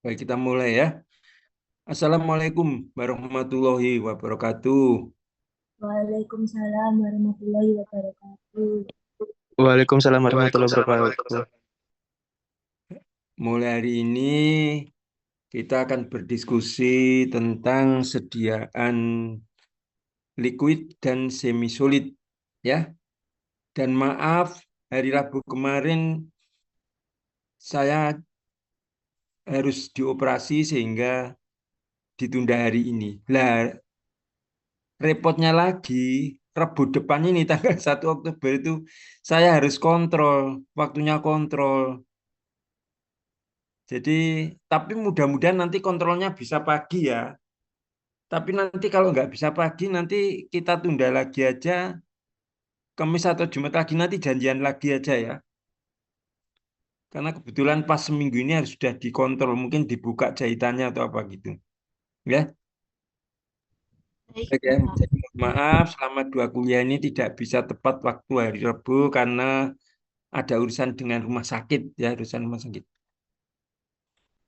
Baik, kita mulai ya. Assalamualaikum warahmatullahi wabarakatuh. Waalaikumsalam warahmatullahi wabarakatuh. Waalaikumsalam warahmatullahi wabarakatuh. Mulai hari ini kita akan berdiskusi tentang sediaan liquid dan semi solid ya. Dan maaf, hari Rabu kemarin saya harus dioperasi sehingga ditunda hari ini. Lah, repotnya lagi Rabu depan ini tanggal 1 Oktober itu saya harus kontrol, waktunya kontrol. Jadi, tapi mudah-mudahan nanti kontrolnya bisa pagi ya. Tapi nanti kalau nggak bisa pagi, nanti kita tunda lagi aja. Kamis atau Jumat lagi nanti janjian lagi aja ya. Karena kebetulan pas seminggu ini harus sudah dikontrol, mungkin dibuka jahitannya atau apa gitu. Ya, Baik, oke. Pak. Jadi mohon maaf, selama 2 kuliah ini tidak bisa tepat waktu hari Rabu karena ada urusan dengan rumah sakit ya, urusan rumah sakit.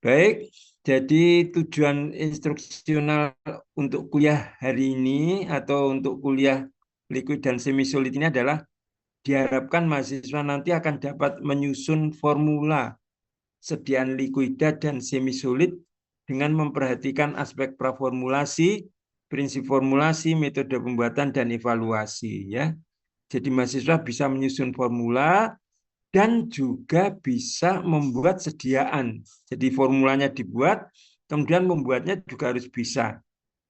Baik, jadi tujuan instruksional untuk kuliah hari ini atau untuk kuliah liquid dan semi solid ini adalah diharapkan mahasiswa nanti akan dapat menyusun formula sediaan liquida dan semi solid dengan memperhatikan aspek praformulasi, prinsip formulasi, metode pembuatan dan evaluasi ya. Jadi mahasiswa bisa menyusun formula dan juga bisa membuat sediaan. Jadi formulanya dibuat, kemudian membuatnya juga harus bisa.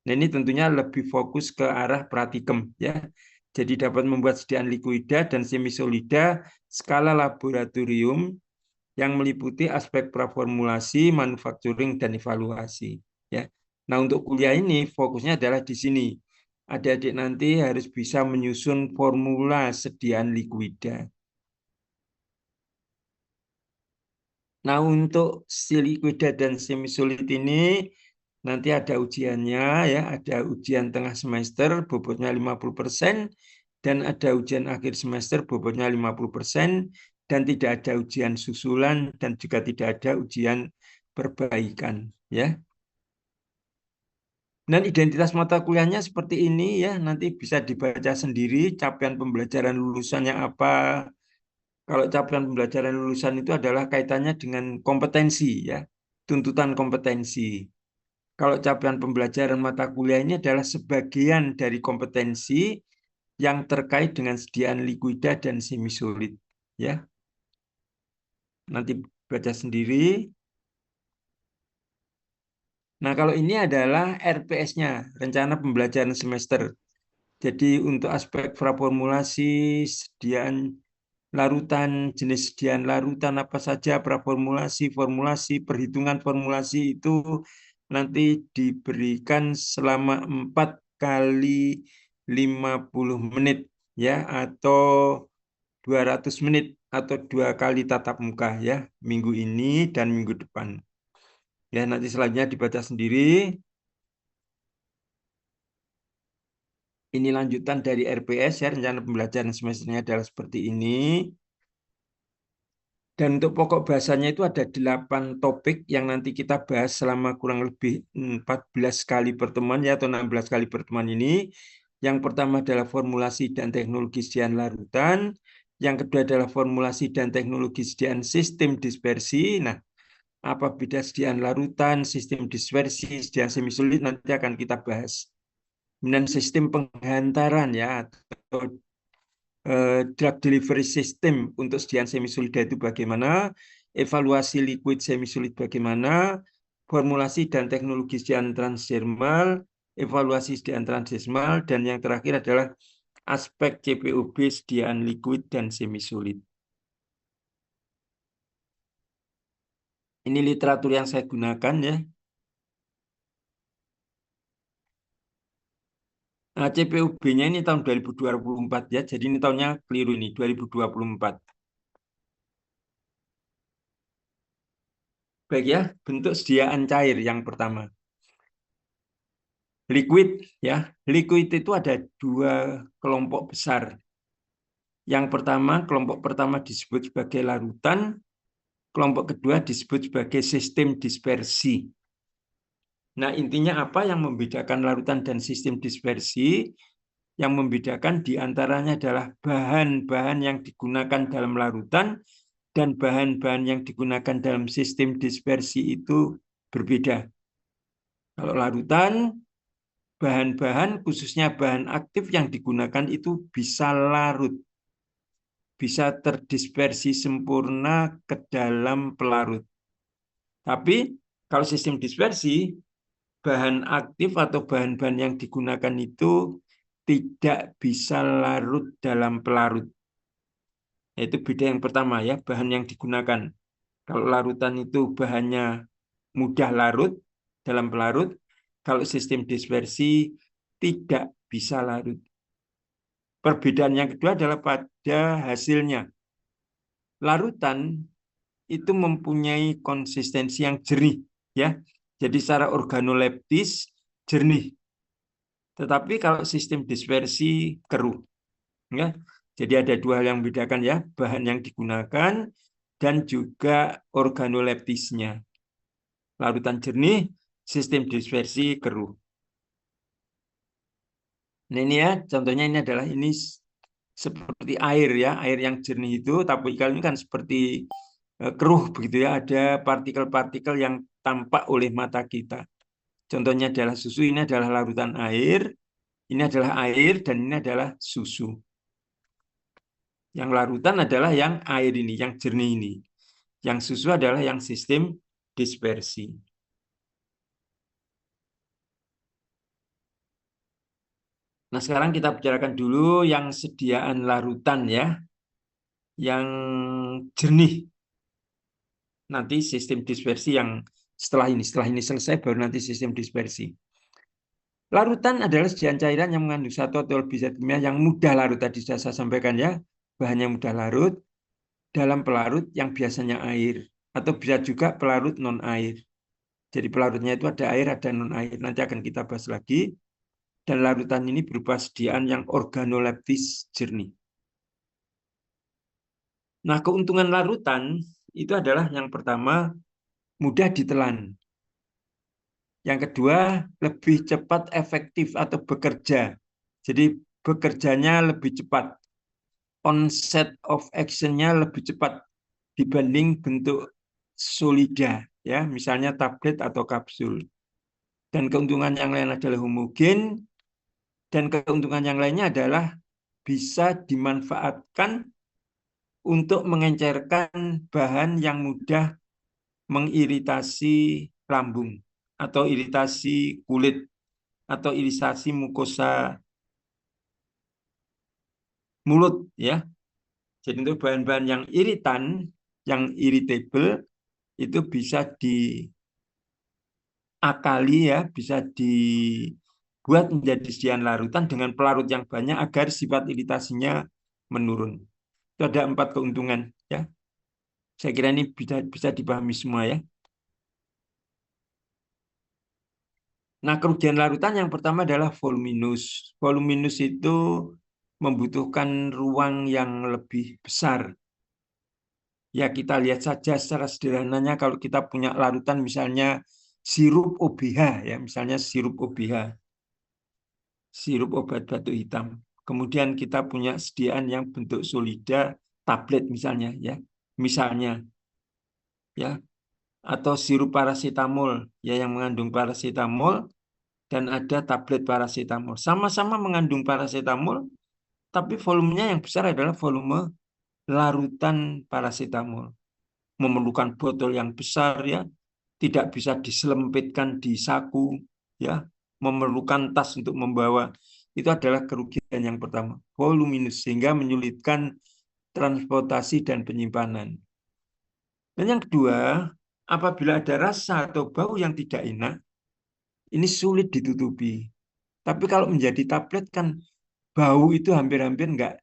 Nah, ini tentunya lebih fokus ke arah pratikum ya. Jadi dapat membuat sediaan liquida dan semisolida skala laboratorium yang meliputi aspek praformulasi, manufacturing dan evaluasi ya. Nah, untuk kuliah ini fokusnya adalah di sini. Adik-adik nanti harus bisa menyusun formula sediaan liquida. Nah, untuk si liquida dan semi solid ini nanti ada ujiannya ya, ada ujian tengah semester bobotnya 50% dan ada ujian akhir semester bobotnya 50% dan tidak ada ujian susulan dan juga tidak ada ujian perbaikan ya. Dan identitas mata kuliahnya seperti ini ya, nanti bisa dibaca sendiri capaian pembelajaran lulusannya apa. Kalau capaian pembelajaran lulusan itu adalah kaitannya dengan kompetensi ya, tuntutan kompetensi. Kalau capaian pembelajaran mata kuliah ini adalah sebagian dari kompetensi yang terkait dengan sediaan liquida dan semi solid ya. Nanti baca sendiri. Nah, kalau ini adalah RPS-nya, rencana pembelajaran semester. Jadi untuk aspek praformulasi, sediaan larutan, jenis sediaan larutan apa saja, praformulasi, formulasi, perhitungan formulasi itu nanti diberikan selama 4 kali 50 menit ya, atau 200 menit atau 2 kali tatap muka ya, minggu ini dan minggu depan. Ya, nanti selanjutnya dibaca sendiri. Ini lanjutan dari RPS ya, rencana pembelajaran semesternya adalah seperti ini. Dan untuk pokok bahasanya itu ada 8 topik yang nanti kita bahas selama kurang lebih 14 kali pertemuan ya, atau 16 kali pertemuan ini. Yang pertama adalah formulasi dan teknologi sediaan larutan. Yang kedua adalah formulasi dan teknologi sediaan sistem dispersi. Nah, apa beda sediaan larutan, sistem dispersi, sediaan semisolid nanti akan kita bahas. Kemudian sistem penghantaran ya, atau drug delivery system untuk sediaan semisolida itu bagaimana, evaluasi liquid semisolid bagaimana, formulasi dan teknologi sediaan transdermal, evaluasi sediaan transdermal, dan yang terakhir adalah aspek CPOB sediaan liquid dan semisolid. Ini literatur yang saya gunakan ya. Nah, CPOB-nya ini tahun 2024 ya, jadi ini tahunnya keliru ini, 2024. Baik ya, bentuk sediaan cair yang pertama. Liquid ya, liquid itu ada 2 kelompok besar. Yang pertama, kelompok pertama disebut sebagai larutan, Kelompok kedua disebut sebagai sistem dispersi. Nah, intinya apa yang membedakan larutan dan sistem dispersi? Yang membedakan diantaranya adalah bahan-bahan yang digunakan dalam larutan dan bahan-bahan yang digunakan dalam sistem dispersi itu berbeda. Kalau larutan, bahan-bahan khususnya bahan aktif yang digunakan itu bisa larut, bisa terdispersi sempurna ke dalam pelarut. Tapi kalau sistem dispersi, bahan aktif atau bahan-bahan yang digunakan itu tidak bisa larut dalam pelarut. Itu beda yang pertama ya, bahan yang digunakan. Kalau larutan itu bahannya mudah larut dalam pelarut, kalau sistem dispersi tidak bisa larut. Perbedaan yang kedua adalah pada hasilnya. Larutan itu mempunyai konsistensi yang jernih ya. Jadi secara organoleptis jernih. Tetapi kalau sistem dispersi keruh ya. Jadi ada dua hal yang membedakan ya, bahan yang digunakan dan juga organoleptisnya. Larutan jernih, sistem dispersi keruh. Nah ini ya, contohnya ini adalah ini seperti air ya, air yang jernih itu, tapi kalau ini kan seperti keruh begitu ya, ada partikel-partikel yang tampak oleh mata kita. Contohnya adalah susu, ini adalah larutan air, ini adalah air, dan ini adalah susu. Yang larutan adalah yang air ini, yang jernih ini. Yang susu adalah yang sistem dispersi. Nah, sekarang kita bicarakan dulu yang sediaan larutan ya. Yang jernih. Nanti sistem dispersi yang setelah ini selesai baru nanti sistem dispersi. Larutan adalah sediaan cairan yang mengandung satu atau lebih zat kimia yang mudah larut. Tadi sudah saya sampaikan ya, bahannya mudah larut dalam pelarut yang biasanya air atau bisa juga pelarut non air. Jadi pelarutnya itu ada air, ada non air. Nanti akan kita bahas lagi. Dan larutan ini berupa sediaan yang organoleptis jernih. Nah, keuntungan larutan itu adalah yang pertama mudah ditelan. Yang kedua, lebih cepat efektif atau bekerja. Jadi bekerjanya lebih cepat. Onset of action-nya lebih cepat dibanding bentuk solida, ya, misalnya tablet atau kapsul. Dan keuntungan yang lain adalah homogen, dan keuntungan yang lainnya adalah bisa dimanfaatkan untuk mengencerkan bahan yang mudah mengiritasi lambung atau iritasi kulit atau iritasi mukosa mulut ya. Jadi untuk bahan-bahan yang iritan, yang irritable itu bisa diakali ya, bisa dibuat menjadi sediaan larutan dengan pelarut yang banyak agar sifat iritasinya menurun. Itu ada 4 keuntungan ya. Saya kira ini bisa dipahami semua ya. Nah, kerugian larutan yang pertama adalah voluminous. Voluminous itu membutuhkan ruang yang lebih besar. Ya, kita lihat saja secara sederhananya kalau kita punya larutan misalnya sirup OBH ya, misalnya sirup OBH. Sirup obat batuk hitam. Kemudian kita punya sediaan yang bentuk solida, tablet misalnya ya. Misalnya ya, atau sirup paracetamol ya yang mengandung paracetamol dan ada tablet paracetamol. Sama-sama mengandung paracetamol, tapi volumenya yang besar adalah volume larutan paracetamol. Memerlukan botol yang besar ya, tidak bisa diselempitkan di saku ya, memerlukan tas untuk membawa. Itu adalah kerugian yang pertama, voluminous, sehingga menyulitkan transportasi dan penyimpanan. Dan yang kedua, apabila ada rasa atau bau yang tidak enak, ini sulit ditutupi. Tapi kalau menjadi tablet kan bau itu hampir-hampir nggak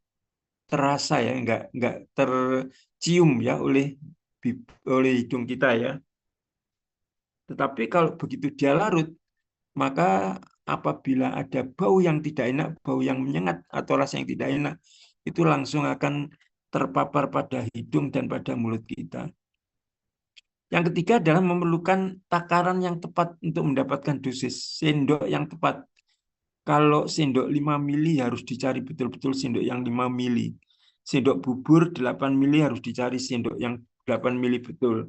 terasa ya, nggak tercium ya oleh hidung kita ya. Tetapi kalau begitu dia larut, maka apabila ada bau yang tidak enak, bau yang menyengat atau rasa yang tidak enak, itu langsung akan terpapar pada hidung dan pada mulut kita. Yang ketiga adalah memerlukan takaran yang tepat untuk mendapatkan dosis, sendok yang tepat. Kalau sendok 5 mili harus dicari betul-betul sendok yang 5 mili. Sendok bubur 8 mili harus dicari sendok yang 8 mili betul.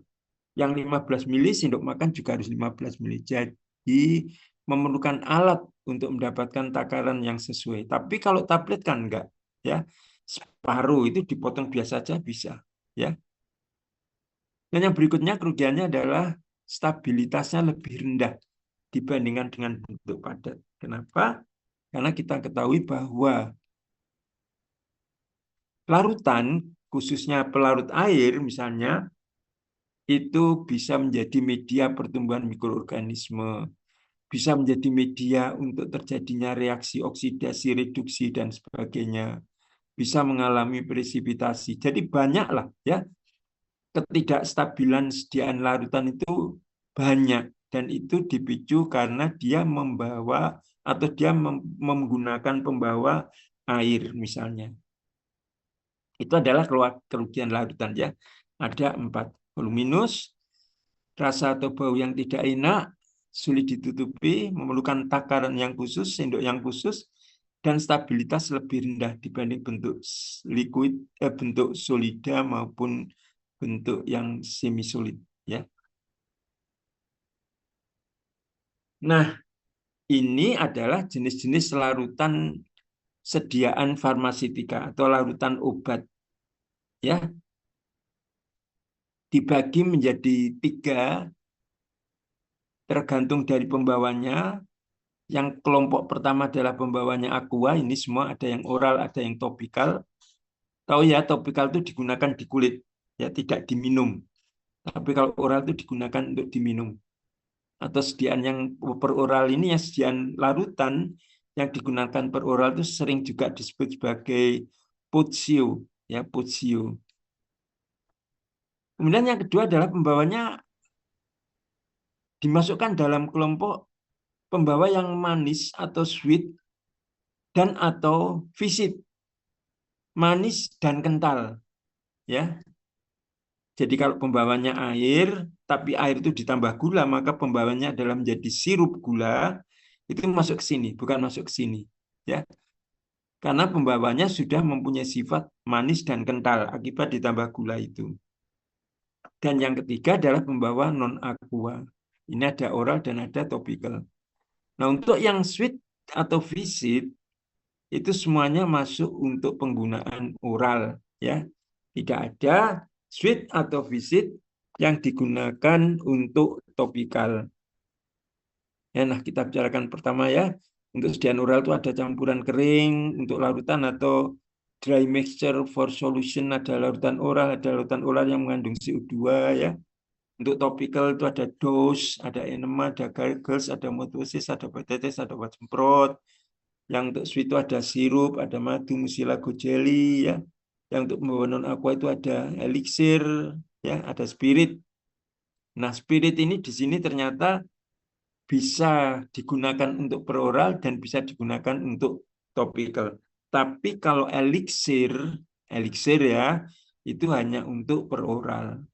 Yang 15 mili sendok makan juga harus 15 mili. Jadi memerlukan alat untuk mendapatkan takaran yang sesuai. Tapi kalau tablet kan enggak, ya. Separuh itu dipotong biasa saja bisa, ya. Dan yang berikutnya kerugiannya adalah stabilitasnya lebih rendah dibandingkan dengan bentuk padat. Kenapa? Karena kita ketahui bahwa larutan, khususnya pelarut air misalnya, itu bisa menjadi media pertumbuhan mikroorganisme, bisa menjadi media untuk terjadinya reaksi oksidasi, reduksi, dan sebagainya. Bisa mengalami presipitasi. Jadi banyaklah ya ketidakstabilan sediaan larutan itu banyak. Dan itu dipicu karena dia membawa atau dia menggunakan pembawa air misalnya. Itu adalah kerugian larutan ya. Ada 4. Voluminus, rasa atau bau yang tidak enak, sulit ditutupi, memerlukan takaran yang khusus, sendok yang khusus, dan stabilitas lebih rendah dibanding bentuk liquid, bentuk solida maupun bentuk yang semi solid ya. Nah, ini adalah jenis-jenis larutan sediaan farmaseutika atau larutan obat ya. Dibagi menjadi 3 tergantung dari pembawanya. Yang kelompok pertama adalah pembawanya aqua. Ini semua ada yang oral, ada yang topikal. Tahu ya, topikal itu digunakan di kulit, ya tidak diminum. Tapi kalau oral itu digunakan untuk diminum. Atau sediaan yang per oral ini yang sediaan larutan yang digunakan per oral itu sering juga disebut sebagai potsio, ya potsio. Kemudian yang kedua adalah pembawanya dimasukkan dalam kelompok pembawa yang manis atau sweet dan atau visit, manis dan kental, ya. Jadi kalau pembawanya air, tapi air itu ditambah gula, maka pembawanya adalah menjadi sirup gula, itu masuk ke sini, bukan masuk ke sini, ya. Karena pembawanya sudah mempunyai sifat manis dan kental akibat ditambah gula itu. Dan yang ketiga adalah pembawa non aqua. Ini ada oral dan ada topical. Nah, untuk yang sweet atau visit itu semuanya masuk untuk penggunaan oral, ya. Tidak ada sweet atau visit yang digunakan untuk topikal. Ya, nah kita bicarakan pertama ya. Untuk sediaan oral itu ada campuran kering, untuk larutan atau dry mixture for solution, ada larutan oral yang mengandung CO2 ya. Untuk topikal itu ada dose, ada enema, ada gargles, ada motosis, ada tetes, ada obat semprot. Yang untuk sweet itu ada sirup, ada madu, mucilago jelly ya. Yang untuk pembawa non aqua itu ada elixir, ya, ada spirit. Nah, spirit ini di sini ternyata bisa digunakan untuk peroral dan bisa digunakan untuk topical. Tapi kalau elixir ya, itu hanya untuk peroral.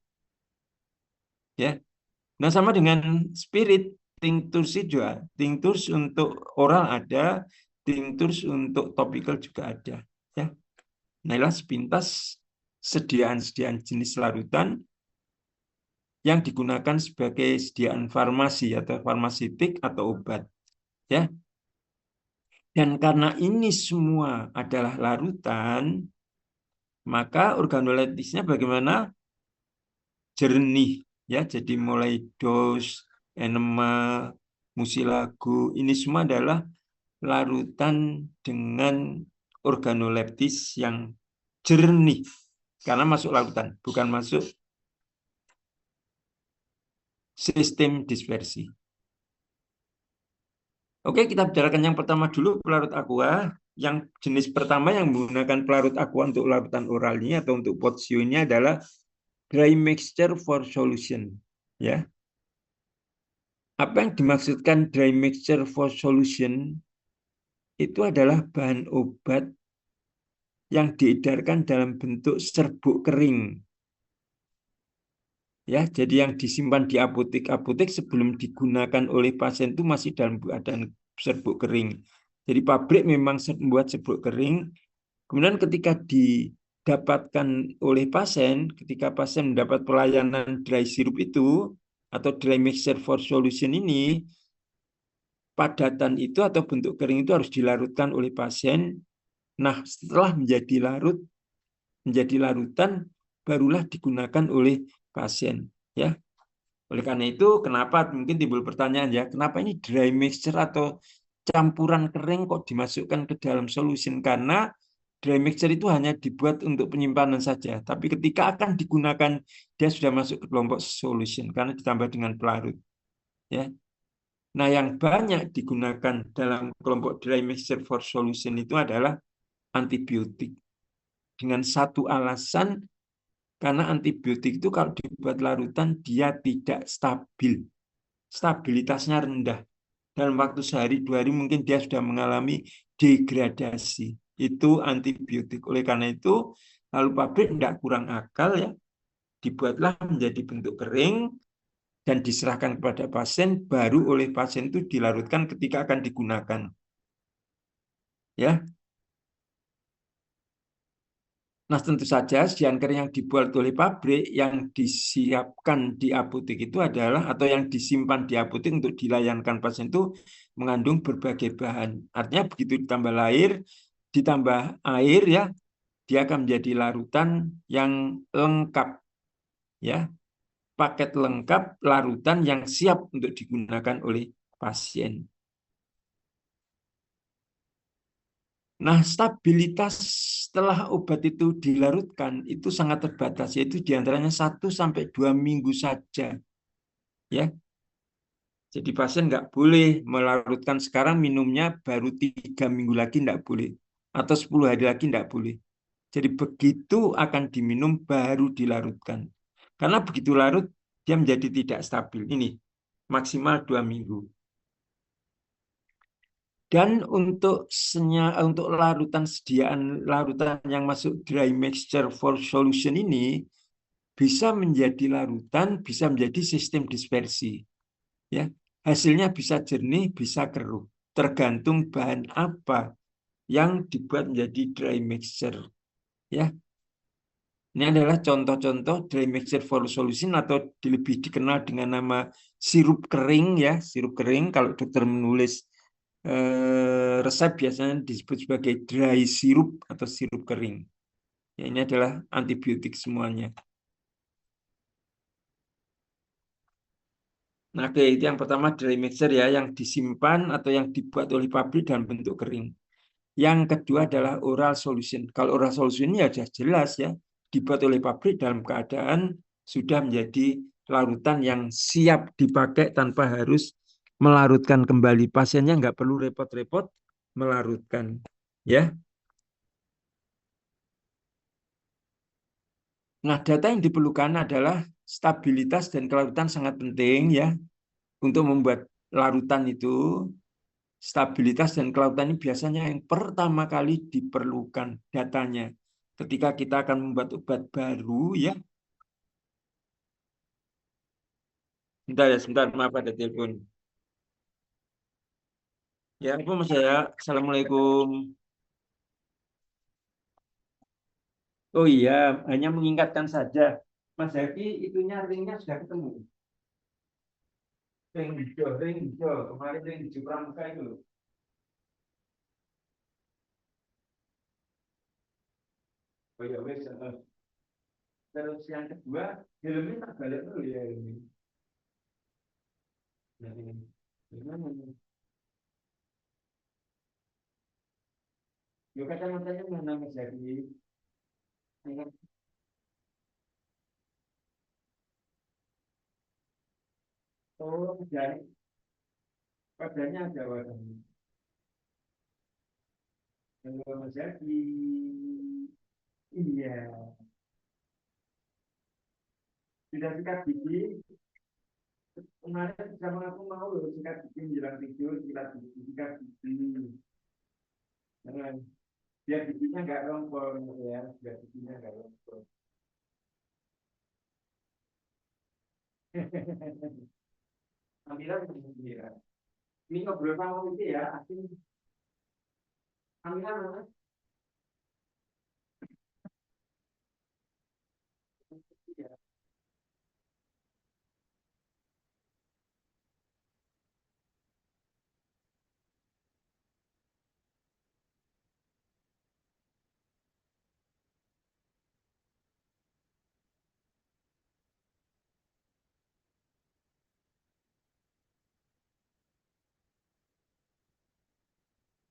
Ya. Nah, sama dengan spirit, tinctures juga. Tinctures untuk oral ada, tinctures untuk topical juga ada. Ya. Nah, inilah sepintas sediaan-sediaan jenis larutan yang digunakan sebagai sediaan farmasi atau farmaseutik atau obat. Ya. Dan karena ini semua adalah larutan, maka organoleptisnya bagaimana? Jernih. Ya, jadi mulai dos, enema, mucilago, ini semua adalah larutan dengan organoleptis yang jernih. Karena masuk larutan, bukan masuk sistem dispersi. Oke, kita bicarakan yang pertama dulu, pelarut aqua. Yang jenis pertama yang menggunakan pelarut aqua untuk larutan oral ini atau untuk potsio ini adalah dry mixture for solution. Ya. Apa yang dimaksudkan dry mixture for solution? Itu adalah bahan obat yang diedarkan dalam bentuk serbuk kering. Ya, jadi yang disimpan di apotek-apotek sebelum digunakan oleh pasien itu masih dalam keadaan serbuk kering. Jadi pabrik memang membuat serbuk kering. Kemudian ketika didapatkan oleh pasien, ketika pasien mendapat pelayanan dry syrup itu atau dry mixture for solution ini, padatan itu atau bentuk kering itu harus dilarutkan oleh pasien. Nah, setelah menjadi larutan, barulah digunakan oleh pasien. Ya, oleh karena itu, kenapa mungkin timbul pertanyaan ya, kenapa ini dry mixture atau campuran kering kok dimasukkan ke dalam solution? Karena dry mixture itu hanya dibuat untuk penyimpanan saja, tapi ketika akan digunakan dia sudah masuk ke kelompok solution karena ditambah dengan pelarut. Ya, nah yang banyak digunakan dalam kelompok dry mixture for solution itu adalah antibiotik dengan satu alasan. Karena antibiotik itu kalau dibuat larutan dia tidak stabil, stabilitasnya rendah. Dalam waktu sehari 2 hari mungkin dia sudah mengalami degradasi. Itu antibiotik. Oleh karena itu, lalu pabrik tidak kurang akal ya, dibuatlah menjadi bentuk kering dan diserahkan kepada pasien, baru oleh pasien itu dilarutkan ketika akan digunakan. Ya, nah, tentu saja sediaan kering yang dibuat oleh pabrik yang disiapkan di apotek itu adalah atau yang disimpan di apotek untuk dilayankan pasien itu mengandung berbagai bahan. Artinya begitu ditambah air ya, dia akan menjadi larutan yang lengkap ya, paket lengkap larutan yang siap untuk digunakan oleh pasien. Nah, stabilitas setelah obat itu dilarutkan itu sangat terbatas, yaitu diantaranya 1 sampai 2 minggu saja. Ya, jadi pasien nggak boleh melarutkan sekarang minumnya baru 3 minggu lagi nggak boleh, atau 10 hari lagi nggak boleh. Jadi begitu akan diminum baru dilarutkan. Karena begitu larut dia menjadi tidak stabil. Ini maksimal 2 minggu. Dan untuk larutan sediaan larutan yang masuk dry mixture for solution ini bisa menjadi larutan, bisa menjadi sistem dispersi. Ya, hasilnya bisa jernih, bisa keruh, tergantung bahan apa yang dibuat menjadi dry mixture. Ya, ini adalah contoh-contoh dry mixture for solution atau lebih dikenal dengan nama sirup kering ya, sirup kering. Kalau dokter menulis resep biasanya disebut sebagai dry syrup atau sirup kering. Ya, ini adalah antibiotik semuanya. Nah, oke, itu yang pertama dry mixture ya, yang disimpan atau yang dibuat oleh pabrik dalam bentuk kering. Yang kedua adalah oral solution. Kalau oral solution ya sudah jelas ya, dibuat oleh pabrik dalam keadaan sudah menjadi larutan yang siap dipakai tanpa harus melarutkan kembali. Pasiennya nggak perlu repot-repot melarutkan. Ya. Nah, data yang diperlukan adalah stabilitas dan kelarutan sangat penting ya untuk membuat larutan itu. Stabilitas dan kelautan ini biasanya yang pertama kali diperlukan datanya. Ketika kita akan membuat obat baru, ya. Bentar ya, sebentar. Maaf ada telepon. Ya, apa Mas ya? Assalamualaikum. Oh iya, hanya mengingatkan saja. Mas Zaki, itunya ringnya sudah ketemu. Ring hijau, ring hijau. Kemarin ring hijau pramuka itu loh. Oh iya, wes. Terus yang kedua, helmnya tak balik dulu ya ini. Nah, ini. Gimana nih? Yuk kacamatanya mana Mas Zaki? Oh, dari padanya ada warnanya. Kalau Mas Zaki, iya, sudah sikat gigi. Kemarin sama aku mau loh sikat gigi menjelang tidur, sikat gigi. Nah, biar giginya nggak rompol ya, biar giginya nggak rompol. Amira, ini ngobrol sama itu ya, asing. Amira mana?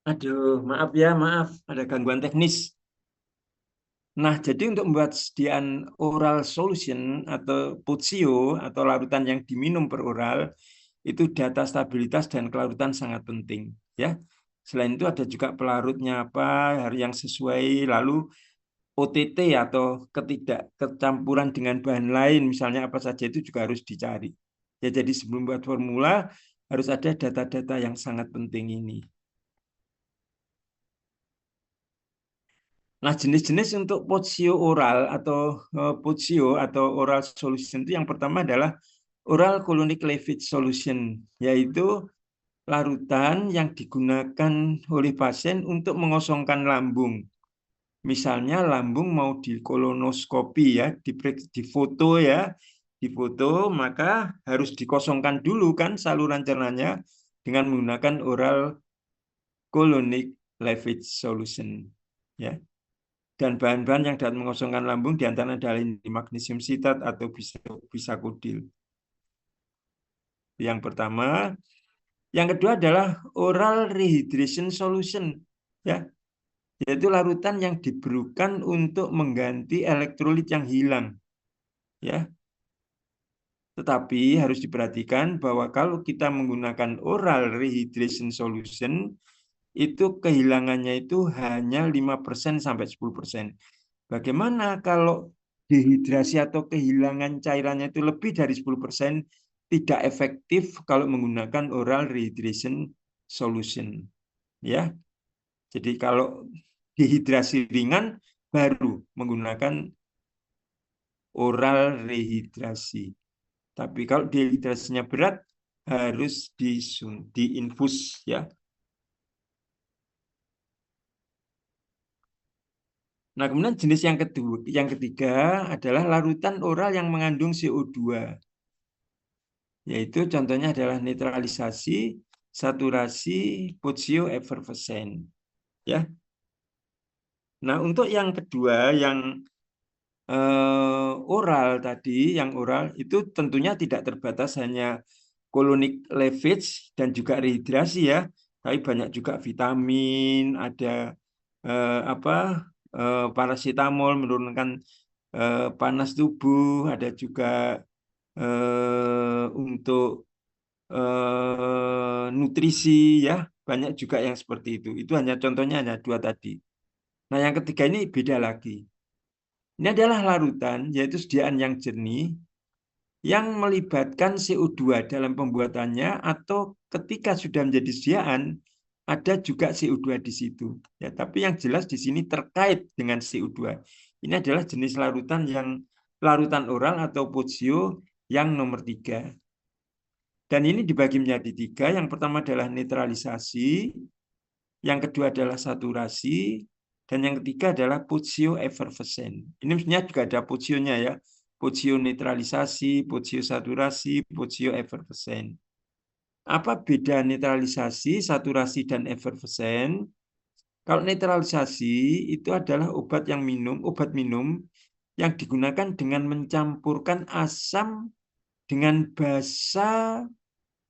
Aduh, maaf ya, maaf. Ada gangguan teknis. Nah, jadi untuk membuat sediaan oral solution atau POCIO atau larutan yang diminum per oral, itu data stabilitas dan kelarutan sangat penting. Ya, selain itu ada juga pelarutnya apa, yang sesuai, lalu OTT atau ketidakkecampuran dengan bahan lain, misalnya apa saja itu juga harus dicari. Ya, jadi sebelum buat formula harus ada data-data yang sangat penting ini. Nah, jenis-jenis untuk POCIO atau oral solution itu yang pertama adalah oral colonic leachate solution, yaitu larutan yang digunakan oleh pasien untuk mengosongkan lambung. Misalnya lambung mau dikolonoskopi ya, difoto ya, difoto maka harus dikosongkan dulu kan saluran cernanya dengan menggunakan oral colonic leachate solution ya. Dan bahan-bahan yang dapat mengosongkan lambung diantaranya adalah magnesium citrate atau bisakodil. Yang pertama, yang kedua adalah oral rehydration solution, ya, yaitu larutan yang diberikan untuk mengganti elektrolit yang hilang, ya. Tetapi harus diperhatikan bahwa kalau kita menggunakan oral rehydration solution, itu kehilangannya itu hanya 5% sampai 10%. Bagaimana kalau dehidrasi atau kehilangan cairannya itu lebih dari 10%, tidak efektif kalau menggunakan oral rehydration solution. Ya. Jadi kalau dehidrasi ringan baru menggunakan oral rehidrasi. Tapi kalau dehidrasinya berat harus diinfus ya. Nah, kemudian jenis yang ketiga adalah larutan oral yang mengandung CO2. Yaitu contohnya adalah netralisasi, saturasi, POCIO, efervescen. Ya. Nah, untuk yang kedua, yang oral tadi, yang oral itu tentunya tidak terbatas hanya colonic leachate dan juga rehidrasi ya, tapi banyak juga vitamin, ada apa paracetamol menurunkan panas tubuh, ada juga untuk nutrisi ya, banyak juga yang seperti itu. Itu hanya contohnya hanya dua tadi. Nah, yang ketiga ini beda lagi. Ini adalah larutan, yaitu sediaan yang jernih yang melibatkan CO2 dalam pembuatannya atau ketika sudah menjadi sediaan ada juga CO2 di situ. Ya, tapi yang jelas di sini terkait dengan CO2. Ini adalah jenis larutan oral atau POCIO yang nomor 3. Dan ini dibagi menjadi 3. Yang pertama adalah netralisasi, yang kedua adalah saturasi, dan yang ketiga adalah POCIO efervescen. Ini sebenarnya juga ada POCIO-nya ya. POCIO netralisasi, POCIO saturasi, POCIO efervescen. Apa beda netralisasi, saturasi, dan efervescen? Kalau netralisasi itu adalah obat minum yang digunakan dengan mencampurkan asam dengan basa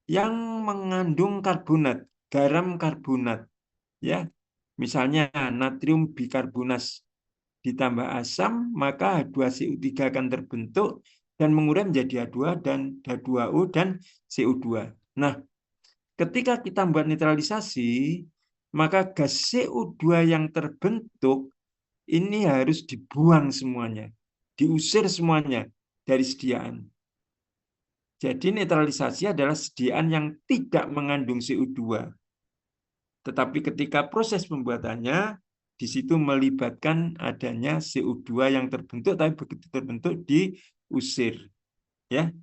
yang mengandung karbonat, garam karbonat, ya. Misalnya natrium bikarbonat ditambah asam, maka H2CO3 akan terbentuk dan mengurai menjadi H2 dan H2O dan CO2. Nah, ketika kita membuat netralisasi, maka gas CO2 yang terbentuk ini harus dibuang semuanya, diusir semuanya dari sediaan. Jadi netralisasi adalah sediaan yang tidak mengandung CO2. Tetapi ketika proses pembuatannya, di situ melibatkan adanya CO2 yang terbentuk, tapi begitu terbentuk diusir. Ya.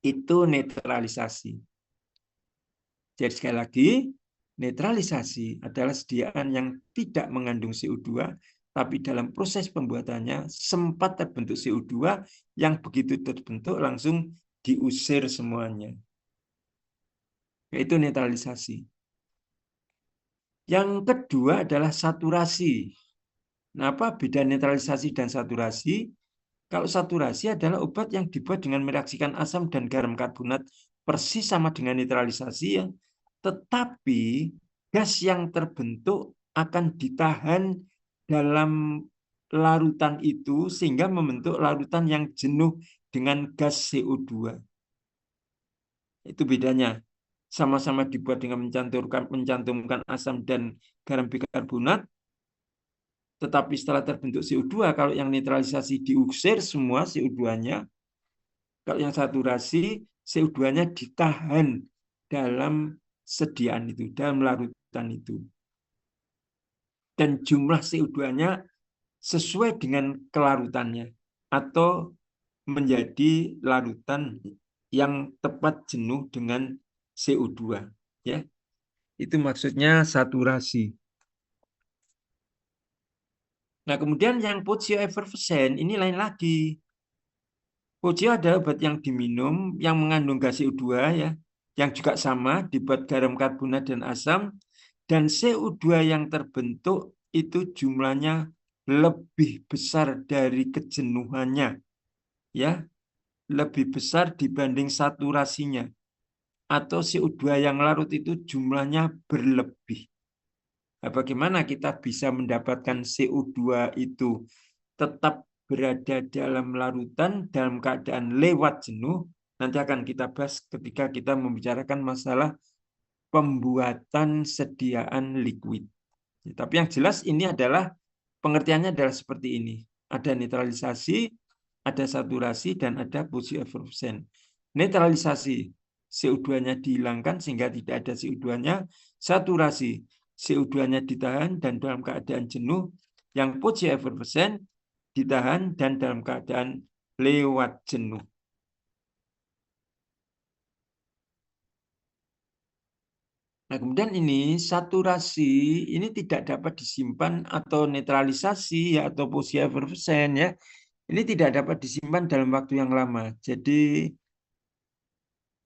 itu netralisasi. Jadi sekali lagi, netralisasi adalah sediaan yang tidak mengandung CO2, tapi dalam proses pembuatannya sempat terbentuk CO2 yang begitu terbentuk langsung diusir semuanya. Yaitu netralisasi. Yang kedua adalah saturasi. Nah, apa beda netralisasi dan saturasi? Kalau saturasi adalah obat yang dibuat dengan mereaksikan asam dan garam karbonat persis sama dengan netralisasi ya. Tetapi gas yang terbentuk akan ditahan dalam larutan itu sehingga membentuk larutan yang jenuh dengan gas CO2. Itu bedanya. Sama-sama dibuat dengan mencantumkan asam dan garam bikarbonat, tetapi setelah terbentuk CO2, kalau yang netralisasi diusir semua CO2-nya, kalau yang saturasi CO2-nya ditahan dalam sediaan itu, dalam larutan itu. Dan jumlah CO2-nya sesuai dengan kelarutannya atau menjadi larutan yang tepat jenuh dengan CO2. Ya, itu maksudnya saturasi. Nah, kemudian yang pozioeffervescent ini lain lagi. Pozio adalah obat yang diminum yang mengandung gas CO2 ya, yang juga sama dibuat garam karbonat dan asam, dan CO2 yang terbentuk itu jumlahnya lebih besar dari kejenuhannya, ya, lebih besar dibanding saturasinya, atau CO2 yang larut itu jumlahnya berlebih. Nah, bagaimana kita bisa mendapatkan CO2 itu tetap berada dalam larutan dalam keadaan lewat jenuh? Nanti akan kita bahas ketika kita membicarakan masalah pembuatan sediaan liquid. Tapi yang jelas ini adalah pengertiannya adalah seperti ini. Ada netralisasi, ada saturasi, dan ada pozioeffervescent. Netralisasi, CO2-nya dihilangkan sehingga tidak ada CO2-nya. Saturasi, CO2-nya ditahan dan dalam keadaan jenuh. Yang pozioeffervescent ditahan dan dalam keadaan lewat jenuh. Nah, kemudian ini saturasi ini tidak dapat disimpan atau netralisasi ya atau pozioeffervescent ya. Ini tidak dapat disimpan dalam waktu yang lama. Jadi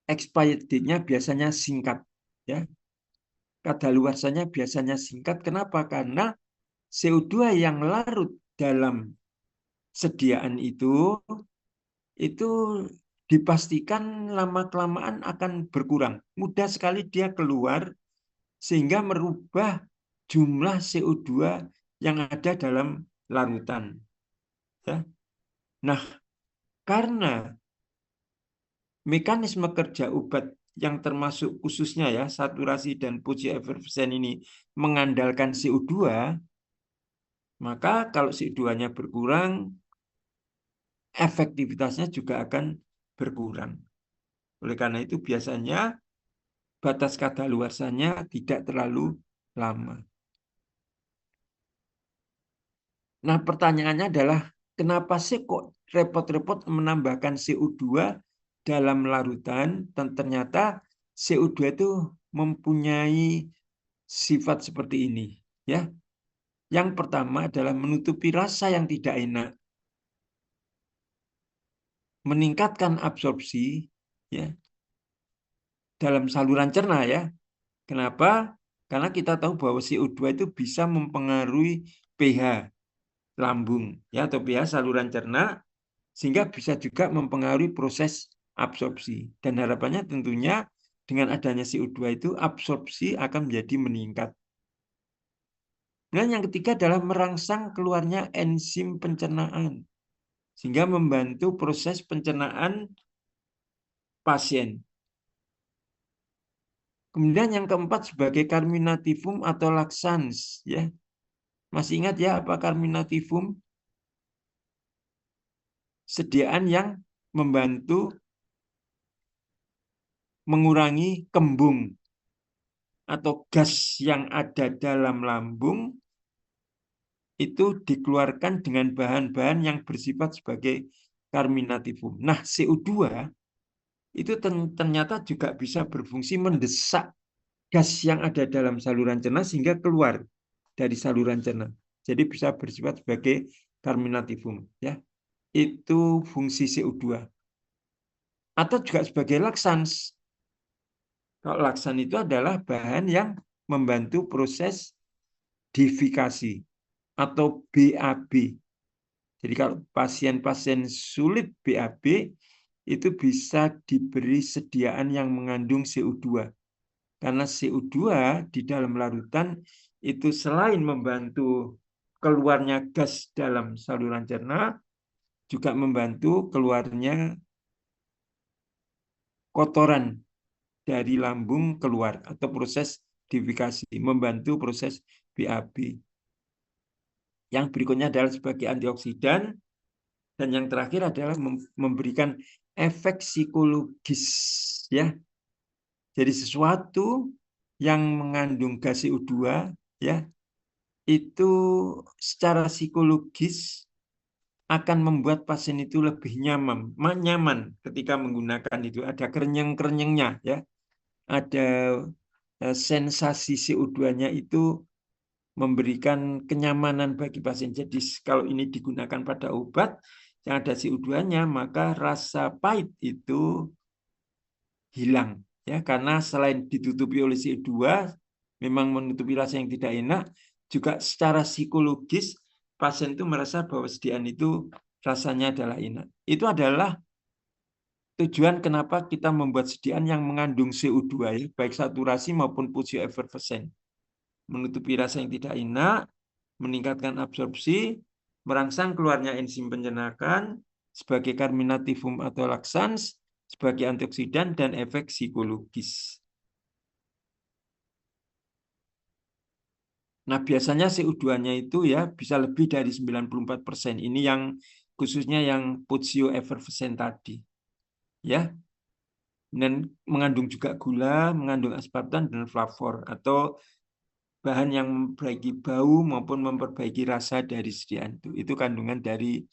expired date-nya biasanya singkat ya. Kadaluarsanya biasanya singkat. Kenapa? Karena CO2 yang larut dalam sediaan itu dipastikan lama-kelamaan akan berkurang. Mudah sekali dia keluar sehingga merubah jumlah CO2 yang ada dalam larutan. Ya. Nah, karena mekanisme kerja obat yang termasuk khususnya ya saturasi dan pozioeffervescent ini mengandalkan CO2, maka kalau CO2-nya berkurang, efektivitasnya juga akan berkurang. Oleh karena itu biasanya batas kadaluarsanya tidak terlalu lama. Nah, pertanyaannya adalah kenapa sih kok repot-repot menambahkan CO2 dalam larutan dan ternyata CO2 itu mempunyai sifat seperti ini, ya. Yang pertama adalah menutupi rasa yang tidak enak, meningkatkan absorpsi, ya, dalam saluran cerna, ya. Kenapa? Karena kita tahu bahwa CO2 itu bisa mempengaruhi pH lambung, ya, atau pH saluran cerna, sehingga bisa juga mempengaruhi proses absorpsi. Dan harapannya tentunya dengan adanya CO2 itu absorpsi akan menjadi meningkat. Dan yang ketiga adalah merangsang keluarnya enzim pencernaan, sehingga membantu proses pencernaan pasien. Kemudian yang keempat sebagai carminativum atau laxans, ya. Masih ingat ya apa carminativum? Sediaan yang membantu mengurangi kembung atau gas yang ada dalam lambung itu dikeluarkan dengan bahan-bahan yang bersifat sebagai carminativum. Nah, CO2 itu ternyata juga bisa berfungsi mendesak gas yang ada dalam saluran cerna sehingga keluar dari saluran cerna. Jadi bisa bersifat sebagai carminativum, ya. Itu fungsi CO2. Atau juga sebagai laksans. Kalau laksan itu adalah bahan yang membantu proses difikasi atau BAB. Jadi kalau pasien-pasien sulit BAB itu bisa diberi sediaan yang mengandung CO2. Karena CO2 di dalam larutan itu selain membantu keluarnya gas dalam saluran cerna, juga membantu keluarnya kotoran dari lambung keluar atau proses difikasi, membantu proses BAB. Yang berikutnya adalah sebagai antioksidan, dan yang terakhir adalah memberikan efek psikologis, ya. Jadi sesuatu yang mengandung gas CO2, ya, itu secara psikologis akan membuat pasien itu lebih nyaman ketika menggunakan itu. Ada kerenyeng-kerenyengnya, ya. Ada sensasi CO2-nya itu memberikan kenyamanan bagi pasien. Jadi kalau ini digunakan pada obat yang ada CO2-nya, maka rasa pahit itu hilang, ya, karena selain ditutupi oleh CO2 memang menutupi rasa yang tidak enak, juga secara psikologis pasien itu merasa bahwa sediaan itu rasanya adalah enak. Itu adalah tujuan kenapa kita membuat sediaan yang mengandung CO2, ya, baik saturasi maupun putio effervescent. Menutupi rasa yang tidak enak, meningkatkan absorpsi, merangsang keluarnya enzim pencernakan sebagai carminativum atau laksans, sebagai antioksidan, dan efek psikologis. Nah, biasanya CO2-nya itu ya bisa lebih dari 94%. Ini yang khususnya yang putio effervescent tadi. Ya. Dan mengandung juga gula, mengandung aspartam dan flavor atau bahan yang memperbaiki bau maupun memperbaiki rasa dari sediaan itu. Itu kandungan dari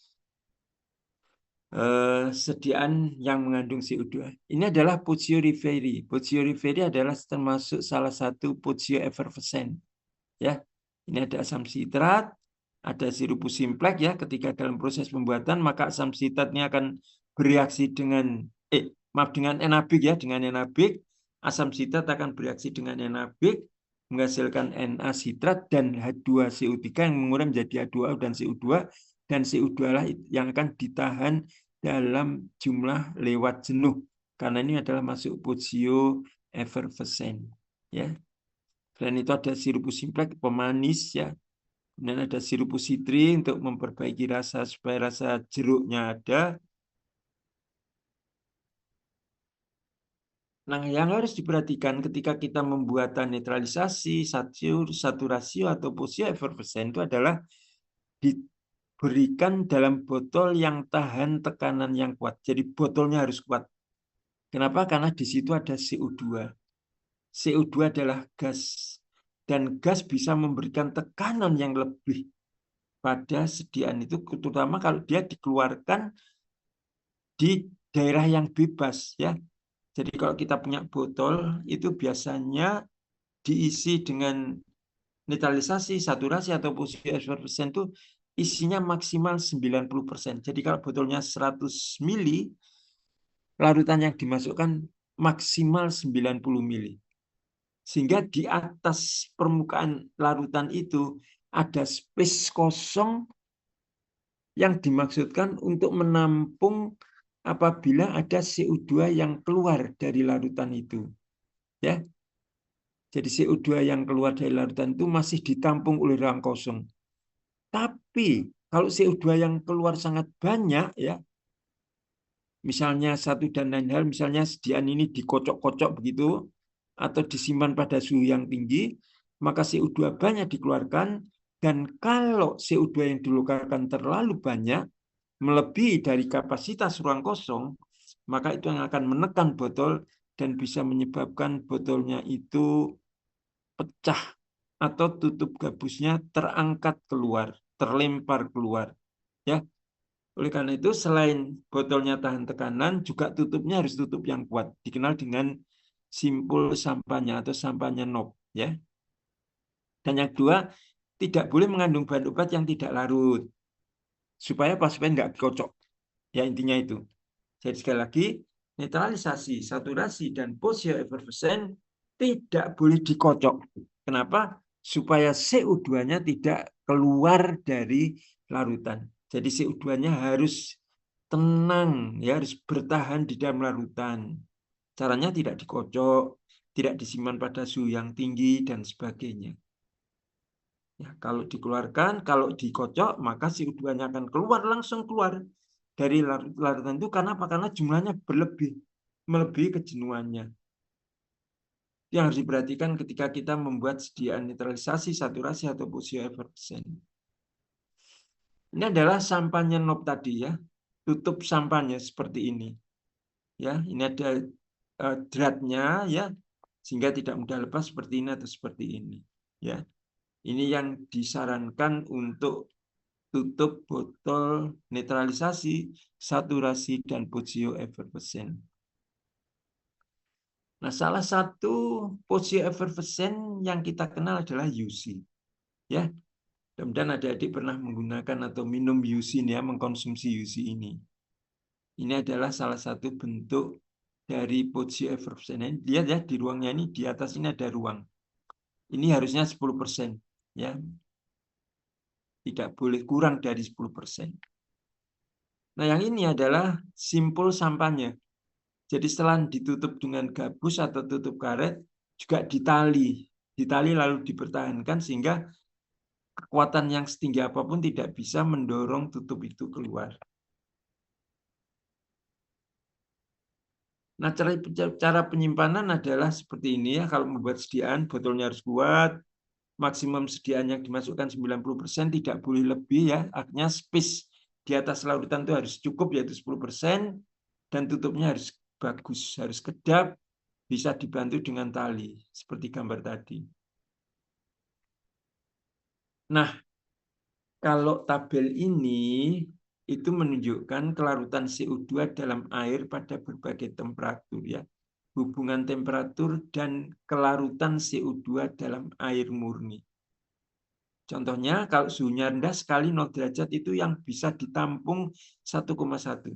sediaan yang mengandung CO2. Ini adalah Puccio riveri. Puccio riveri adalah termasuk salah satu Puccio effervescent. Ya, ini ada asam sitrat, ada sirupus simplex, ya. Ketika dalam proses pembuatan maka asam sitrat ini akan bereaksi dengan dengan enabik, ya, dengan enabik. Asam sitrat akan bereaksi dengan enabik menghasilkan Na sitrat dan H2CO3 yang mengurai menjadi H2O dan CO2, dan CO2 lah yang akan ditahan dalam jumlah lewat jenuh karena ini adalah masuk Puccio effervescent, ya. Dan itu ada sirupus simplex pemanis, ya. Dan ada sirupus citri untuk memperbaiki rasa supaya rasa jeruknya ada. Nah, yang harus diperhatikan ketika kita membuat netralisasi, saturasi atau Puccio effervescent itu adalah diberikan dalam botol yang tahan tekanan yang kuat. Jadi botolnya harus kuat. Kenapa? Karena di situ ada CO2. CO2 adalah gas. Dan gas bisa memberikan tekanan yang lebih pada sediaan itu, terutama kalau dia dikeluarkan di daerah yang bebas, ya. Jadi kalau kita punya botol itu biasanya diisi dengan netralisasi, saturasi atau Puccio effervescent itu isinya maksimal 90%. Jadi kalau botolnya 100 mili, larutan yang dimasukkan maksimal 90 mili. Sehingga di atas permukaan larutan itu ada space kosong yang dimaksudkan untuk menampung apabila ada CO2 yang keluar dari larutan itu. Ya. Jadi CO2 yang keluar dari larutan itu masih ditampung oleh ruang kosong. Tapi kalau CO2 yang keluar sangat banyak, ya, misalnya satu dan lain hal, misalnya sediaan ini dikocok-kocok begitu, atau disimpan pada suhu yang tinggi, maka CO2 banyak dikeluarkan, dan kalau CO2 yang dikeluarkan terlalu banyak, melebihi dari kapasitas ruang kosong, maka itu yang akan menekan botol dan bisa menyebabkan botolnya itu pecah atau tutup gabusnya terangkat keluar, terlempar keluar, ya. Oleh karena itu, selain botolnya tahan tekanan, juga tutupnya harus tutup yang kuat, dikenal dengan simpul sampahnya atau sampahnya knob, ya. Dan yang kedua, tidak boleh mengandung bahan obat yang tidak larut, supaya supaya nggak kocok. Ya, intinya itu. Jadi sekali lagi, netralisasi, saturasi, dan posio-efervescen tidak boleh dikocok. Kenapa? Supaya CO2-nya tidak keluar dari larutan. Jadi CO2-nya harus tenang, ya, harus bertahan di dalam larutan. Caranya tidak dikocok, tidak disimpan pada suhu yang tinggi, dan sebagainya. Ya, kalau dikeluarkan, kalau dikocok, maka CO2-nya akan keluar, langsung keluar dari larutan itu. Karena apa? Karena jumlahnya melebihi kejenuhannya. Yang harus diperhatikan ketika kita membuat sediaan netralisasi, saturasi, atau posio-efervescen. Ini adalah sampahnya knob tadi, ya. Tutup sampahnya seperti ini. Ya, ini ada dratnya, ya, sehingga tidak mudah lepas seperti ini atau seperti ini. Ya, ini yang disarankan untuk tutup botol netralisasi, saturasi, dan posio-efervescen. Nah, salah satu posio-efervescen yang kita kenal adalah UC. Ya, kemudian adik-adik pernah menggunakan atau minum UC ini, ya, mengkonsumsi UC ini. Ini adalah salah satu bentuk dari posio-efervescen. Lihat ya, di ruangnya ini, di atas ini ada ruang. Ini harusnya 10%. Ya, tidak boleh kurang dari 10%. Nah, yang ini adalah simpul sampahnya. Jadi setelah ditutup dengan gabus atau tutup karet, juga ditali lalu dipertahankan sehingga kekuatan yang setinggi apapun tidak bisa mendorong tutup itu keluar. Nah, cara penyimpanan adalah seperti ini, ya. Kalau membuat sediaan, botolnya harus kuat, maksimum sediaan yang dimasukkan 90%, tidak boleh lebih, ya. Artinya space di atas larutan itu harus cukup, yaitu 10%, dan tutupnya harus bagus, harus kedap, bisa dibantu dengan tali, seperti gambar tadi. Nah, kalau tabel ini itu menunjukkan kelarutan CO2 dalam air pada berbagai temperatur, ya. Hubungan temperatur dan kelarutan CO2 dalam air murni. Contohnya, kalau suhunya rendah sekali 0 derajat itu yang bisa ditampung 1,1.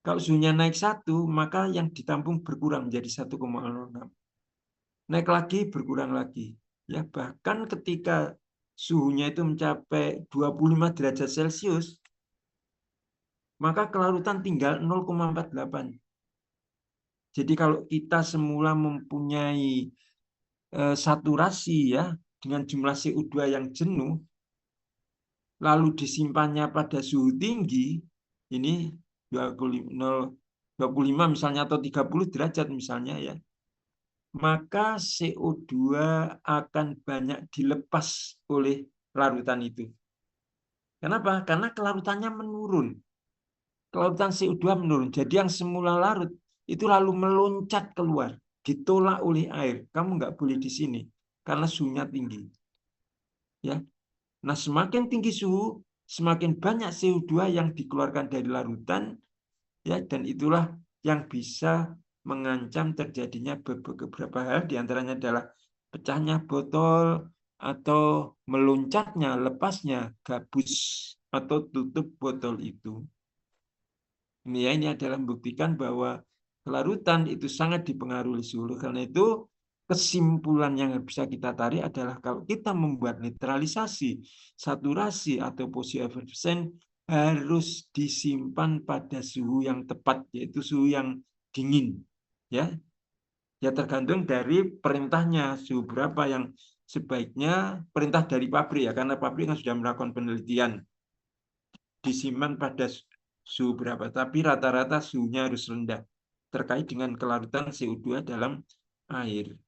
Kalau suhunya naik 1, maka yang ditampung berkurang menjadi 1,06. Naik lagi, berkurang lagi. Ya, bahkan ketika suhunya itu mencapai 25 derajat Celcius, maka kelarutan tinggal 0,48. Jadi kalau kita semula mempunyai saturasi, ya, dengan jumlah CO2 yang jenuh, lalu disimpannya pada suhu tinggi, ini 25 misalnya atau 30 derajat misalnya, ya, maka CO2 akan banyak dilepas oleh larutan itu. Kenapa? Karena kelarutannya menurun. Kelarutan CO2 menurun. Jadi yang semula larut itu lalu meloncat keluar, ditolak oleh air. Kamu nggak boleh di sini karena suhunya tinggi. Ya. Nah, semakin tinggi suhu, semakin banyak CO2 yang dikeluarkan dari larutan, ya, dan itulah yang bisa mengancam terjadinya beberapa hal, diantaranya adalah pecahnya botol atau meloncatnya, lepasnya gabus atau tutup botol itu. Ini adalah membuktikan bahwa kelarutan itu sangat dipengaruhi suhu. Karena itu kesimpulan yang bisa kita tarik adalah kalau kita membuat netralisasi, saturasi, atau posio-efervescen harus disimpan pada suhu yang tepat, yaitu suhu yang dingin. Ya, ya tergantung dari perintahnya, suhu berapa yang sebaiknya, perintah dari pabrik, ya, karena pabrik kan sudah melakukan penelitian, disimpan pada suhu berapa, tapi rata-rata suhunya harus rendah terkait dengan kelarutan CO2 dalam air.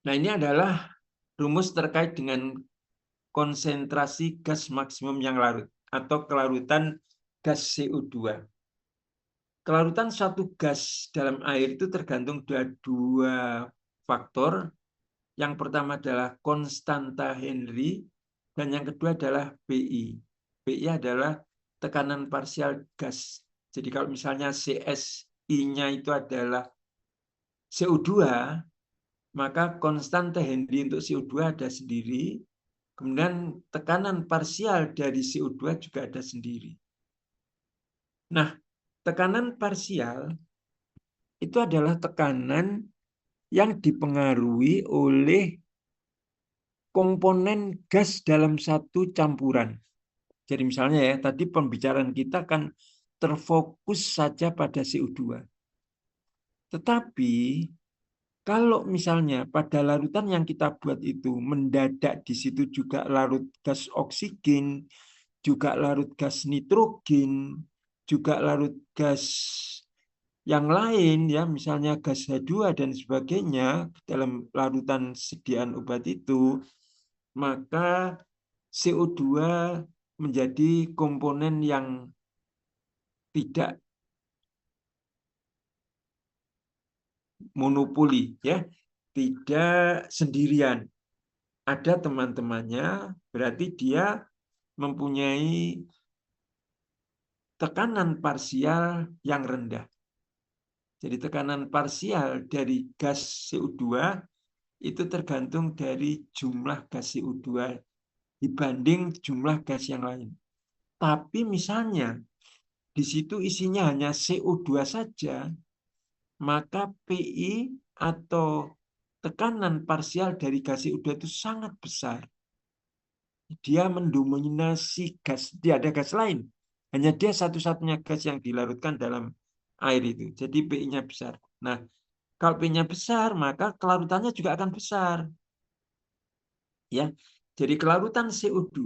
Nah, ini adalah rumus terkait dengan konsentrasi gas maksimum yang larut atau kelarutan gas CO2. Kelarutan suatu gas dalam air itu tergantung dari dua faktor, Yang pertama adalah konstanta Henry, dan yang kedua adalah PI. PI adalah tekanan parsial gas. Jadi kalau misalnya CSI-nya itu adalah CO2, maka konstanta Henry untuk CO2 ada sendiri, kemudian tekanan parsial dari CO2 juga ada sendiri. Nah, tekanan parsial itu adalah tekanan yang dipengaruhi oleh komponen gas dalam satu campuran. Jadi misalnya ya, tadi pembicaraan kita kan terfokus saja pada CO2. Tetapi kalau misalnya pada larutan yang kita buat itu mendadak di situ juga larut gas oksigen, juga larut gas nitrogen, juga larut gas yang lain ya, misalnya gas H2 dan sebagainya dalam larutan sediaan obat itu, maka CO2 menjadi komponen yang tidak monopoli ya, tidak sendirian. Ada teman-temannya, berarti dia mempunyai tekanan parsial yang rendah. Jadi tekanan parsial dari gas CO2 itu tergantung dari jumlah gas CO2 dibanding jumlah gas yang lain. Tapi misalnya di situ isinya hanya CO2 saja, maka PI atau tekanan parsial dari gas CO2 itu sangat besar. Dia mendominasi gas, tidak ada gas lain. Hanya dia satu-satunya gas yang dilarutkan dalam air itu. Jadi PI-nya besar. Nah, kalau PI-nya besar, maka kelarutannya juga akan besar. Ya, jadi kelarutan CO2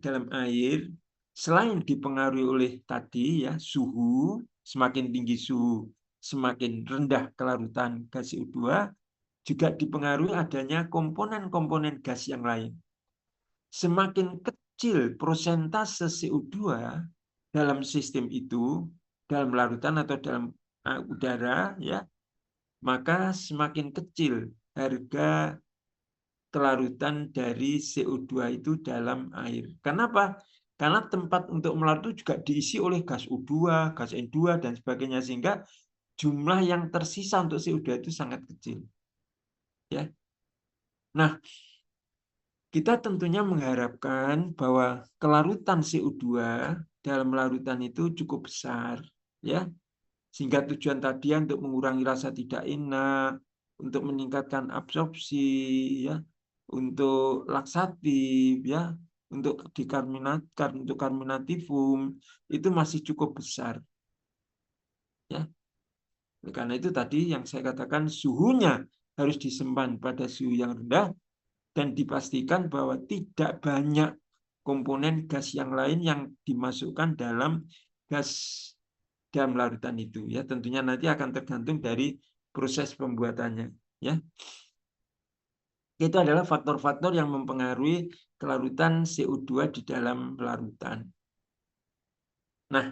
dalam air selain dipengaruhi oleh tadi ya suhu, semakin tinggi suhu, semakin rendah kelarutan gas CO2, juga dipengaruhi adanya komponen-komponen gas yang lain. Semakin kecil prosentase CO2 dalam sistem itu, dalam larutan atau dalam udara ya, maka semakin kecil harga kelarutan dari CO2 itu dalam air. Kenapa? Karena tempat untuk melarut itu juga diisi oleh gas U2, gas N2, dan sebagainya. Sehingga jumlah yang tersisa untuk CO2 itu sangat kecil. Ya. Nah, kita tentunya mengharapkan bahwa kelarutan CO2 dalam larutan itu cukup besar. Ya. Sehingga tujuan tadi untuk mengurangi rasa tidak enak, untuk meningkatkan absorpsi, ya, untuk laksatif, ya, untuk dikarbonatkan, untuk karminatifum itu masih cukup besar. Ya. Karena itu tadi yang saya katakan suhunya harus disimpan pada suhu yang rendah dan dipastikan bahwa tidak banyak komponen gas yang lain yang dimasukkan dalam gas dalam larutan itu. Ya, tentunya nanti akan tergantung dari proses pembuatannya. Ya. Itu adalah faktor-faktor yang mempengaruhi kelarutan CO2 di dalam larutan. Nah,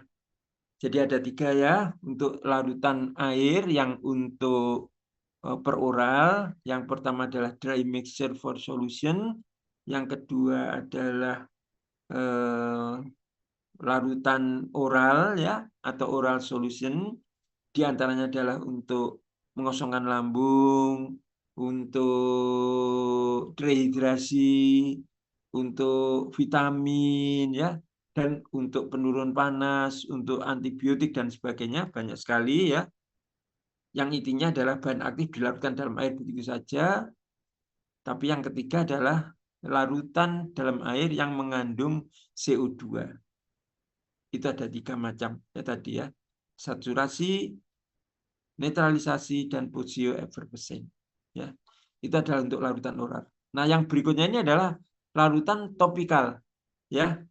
jadi ada 3 ya untuk larutan air yang untuk peroral. Yang pertama adalah dry mixture for solution. Yang kedua adalah larutan oral ya atau oral solution. Di antaranya adalah untuk mengosongkan lambung, untuk dehidrasi, untuk vitamin ya, dan untuk penurun panas, untuk antibiotik dan sebagainya, banyak sekali ya. Yang intinya adalah bahan aktif dilarutkan dalam air begitu saja. Tapi yang ketiga adalah larutan dalam air yang mengandung CO2. Itu ada 3 macam ya tadi ya. Saturasi, netralisasi, dan pozioeffervescent. Ya, itu adalah untuk larutan oral. Nah, yang berikutnya ini adalah larutan topikal. Ya,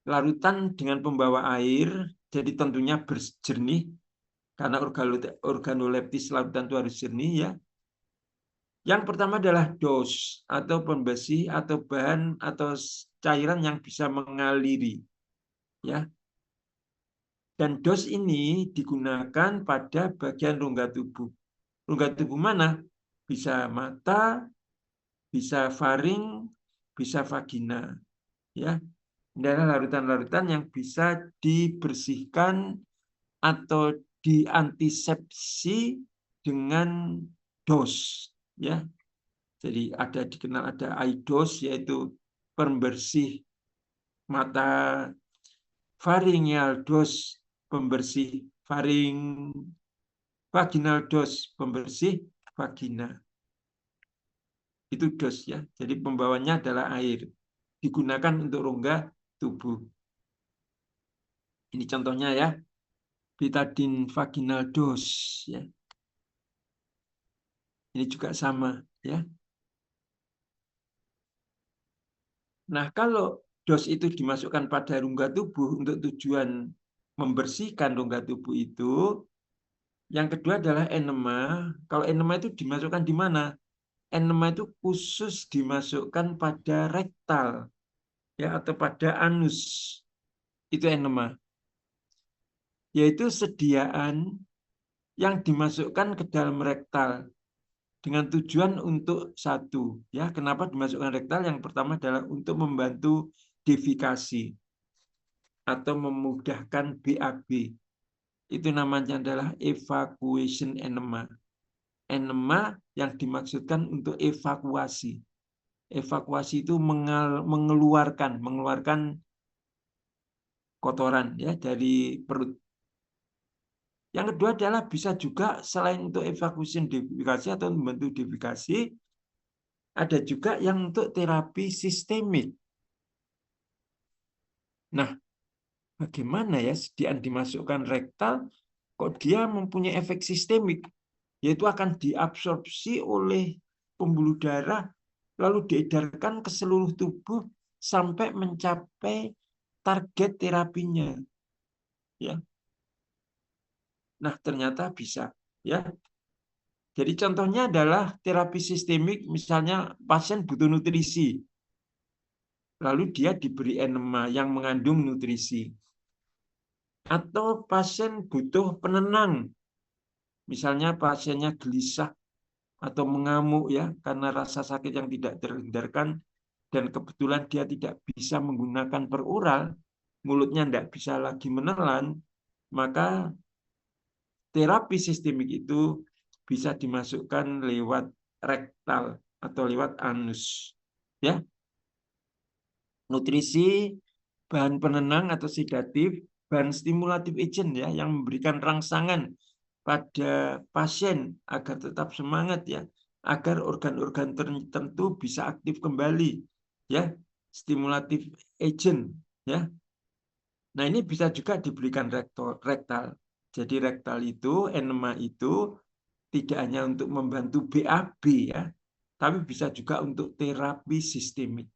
larutan dengan pembawa air, jadi tentunya berjernih karena organoleptis larutan itu harus jernih ya. Yang pertama adalah dos atau pembersih atau bahan atau cairan yang bisa mengaliri. Ya. Dan dos ini digunakan pada bagian rongga tubuh. Rongga tubuh mana? bisa mata, bisa faring, bisa vagina. Ya, ini adalah larutan-larutan yang bisa dibersihkan atau diantisepsi dengan dos. Ya, jadi dikenal ada iDose, yaitu pembersih mata, pharyngeal dose pembersih faring, vaginal dose pembersih vagina. Itu dos ya. Jadi pembawanya adalah air. Digunakan untuk rongga tubuh. Ini contohnya ya. Betadine vaginal dose ya. Ini juga sama ya. Nah, kalau dos itu dimasukkan pada rongga tubuh untuk tujuan membersihkan rongga tubuh itu, yang kedua adalah enema. Kalau enema itu dimasukkan di mana? Enema itu khusus dimasukkan pada rektal ya, atau pada anus. Itu enema. Yaitu sediaan yang dimasukkan ke dalam rektal dengan tujuan untuk satu ya. Kenapa dimasukkan rektal? Yang pertama adalah untuk membantu defikasi atau memudahkan BAB. Itu namanya adalah evacuation enema. Enema yang dimaksudkan untuk evakuasi. Evakuasi itu mengeluarkan kotoran ya dari perut. Yang kedua adalah bisa juga selain untuk evakuasi defikasi atau membantu defikasi, ada juga yang untuk terapi sistemik. Nah, bagaimana ya sediaan dimasukkan rektal kok dia mempunyai efek sistemik, yaitu akan diabsorpsi oleh pembuluh darah lalu diedarkan ke seluruh tubuh sampai mencapai target terapinya. Ya. Nah, ternyata bisa ya. Jadi contohnya adalah terapi sistemik, misalnya pasien butuh nutrisi. Lalu dia diberi enema yang mengandung nutrisi. Atau pasien butuh penenang. Misalnya pasiennya gelisah atau mengamuk ya karena rasa sakit yang tidak terhindarkan dan kebetulan dia tidak bisa menggunakan peroral, mulutnya tidak bisa lagi menelan, maka terapi sistemik itu bisa dimasukkan lewat rektal atau lewat anus. Ya. Nutrisi, bahan penenang atau sedatif, bahan stimulatif agent ya yang memberikan rangsangan pada pasien agar tetap semangat ya, agar organ-organ tertentu bisa aktif kembali ya, stimulatif agent ya. Nah, ini bisa juga diberikan rektal. Jadi rektal itu, enema itu tidak hanya untuk membantu BAB ya, tapi bisa juga untuk terapi sistemik.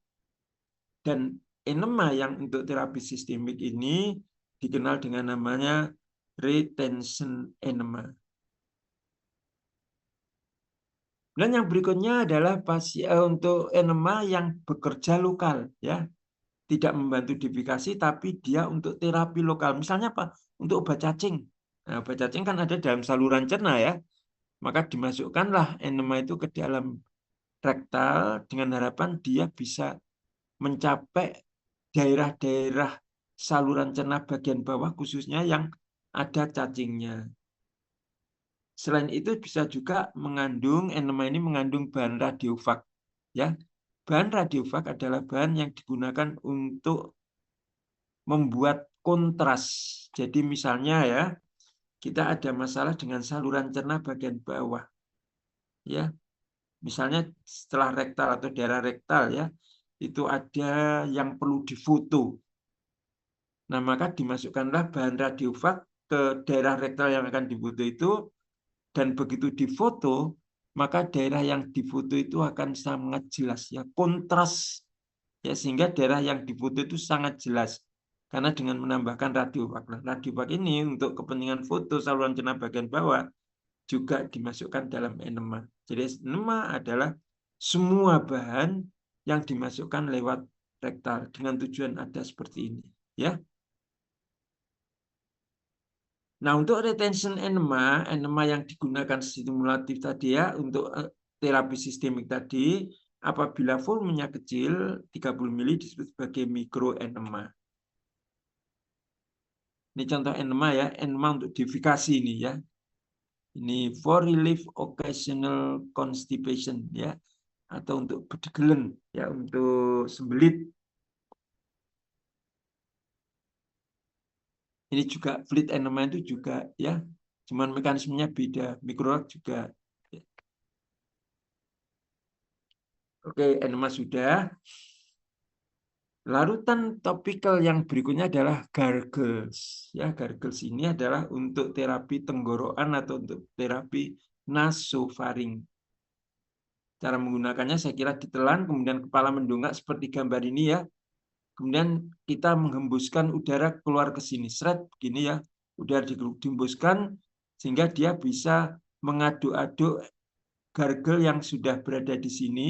Dan enema yang untuk terapi sistemik ini dikenal dengan namanya retention enema. Dan yang berikutnya adalah untuk enema yang bekerja lokal ya. Tidak membantu defikasi tapi dia untuk terapi lokal. Misalnya apa? Untuk obat cacing. Nah, obat cacing kan ada dalam saluran cerna ya. Maka dimasukkanlah enema itu ke dalam rektal dengan harapan dia bisa mencapai daerah-daerah saluran cerna bagian bawah khususnya yang ada cacingnya. Selain itu bisa juga enema ini mengandung bahan radiofag ya. Bahan radiofag adalah bahan yang digunakan untuk membuat kontras. Jadi misalnya ya, kita ada masalah dengan saluran cerna bagian bawah. Ya. Misalnya setelah rektal atau daerah rektal ya, itu ada yang perlu difoto. Nah, maka dimasukkanlah bahan radiofag ke daerah rektal yang akan difoto itu, dan begitu difoto, maka daerah yang difoto itu akan sangat jelas ya, kontras ya, sehingga daerah yang difoto itu sangat jelas karena dengan menambahkan radiofag. Nah, radiofag ini untuk kepentingan foto saluran cerna bagian bawah juga dimasukkan dalam enema. Jadi enema adalah semua bahan yang dimasukkan lewat rektal dengan tujuan ada seperti ini ya. Nah, untuk retention enema yang digunakan stimulatif tadi ya, untuk terapi sistemik tadi, apabila volumenya kecil, 30 mili disebut sebagai mikroenema. Ini contoh enema ya, enema untuk defikasi ini ya. Ini for relief occasional constipation ya, atau untuk bedegelen ya, untuk sembelit. Ini juga fluid enema itu juga ya, cuman mekanismenya beda. Mikrorak juga. Oke, enema sudah. Larutan topikal yang berikutnya adalah gargles. Ya, gargles ini adalah untuk terapi tenggorokan atau untuk terapi nasofaring. Cara menggunakannya saya kira ditelan, kemudian kepala mendongak seperti gambar ini ya. Kemudian kita menghembuskan udara keluar ke sini, seret begini ya. Udara dihembuskan sehingga dia bisa mengaduk-aduk gargle yang sudah berada di sini.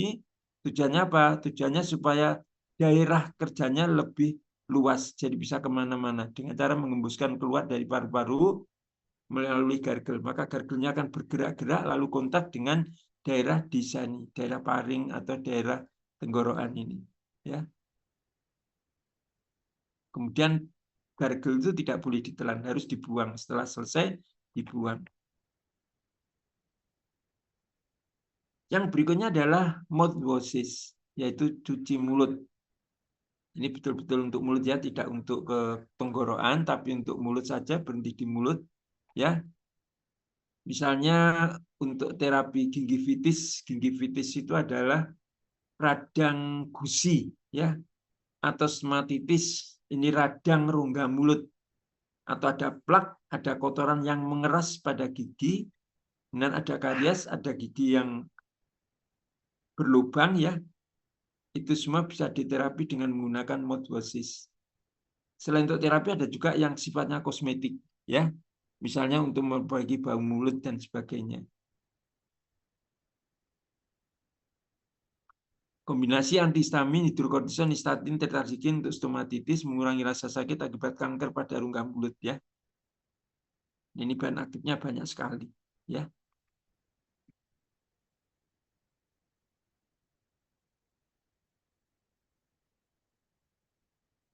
Tujuannya apa? Tujuannya supaya daerah kerjanya lebih luas, jadi bisa kemana-mana dengan cara mengembuskan keluar dari paru-paru melalui gargle. Maka garglenya akan bergerak-gerak lalu kontak dengan daerah di sini, daerah paring atau daerah tenggorokan ini. Ya. Kemudian gargle itu tidak boleh ditelan, harus dibuang. Setelah selesai, dibuang. Yang berikutnya adalah mouthwashes, yaitu cuci mulut. Ini betul-betul untuk mulut ya, tidak untuk ke tenggorokan, tapi untuk mulut saja, berhenti di mulut. Ya, misalnya untuk terapi gingivitis itu adalah radang gusi, ya, atau stomatitis. Ini radang rongga mulut, atau ada plak, ada kotoran yang mengeras pada gigi, dan ada karies, ada gigi yang berlubang ya. Itu semua bisa diterapi dengan menggunakan mouthwashes. Selain untuk terapi ada juga yang sifatnya kosmetik ya. Misalnya untuk memperbaiki bau mulut dan sebagainya. Kombinasi antihistamin, hidrokortison, nystatin, tetrasiklik untuk stomatitis mengurangi rasa sakit akibat kanker pada rongga mulut ya. Ini bahan aktifnya banyak sekali ya.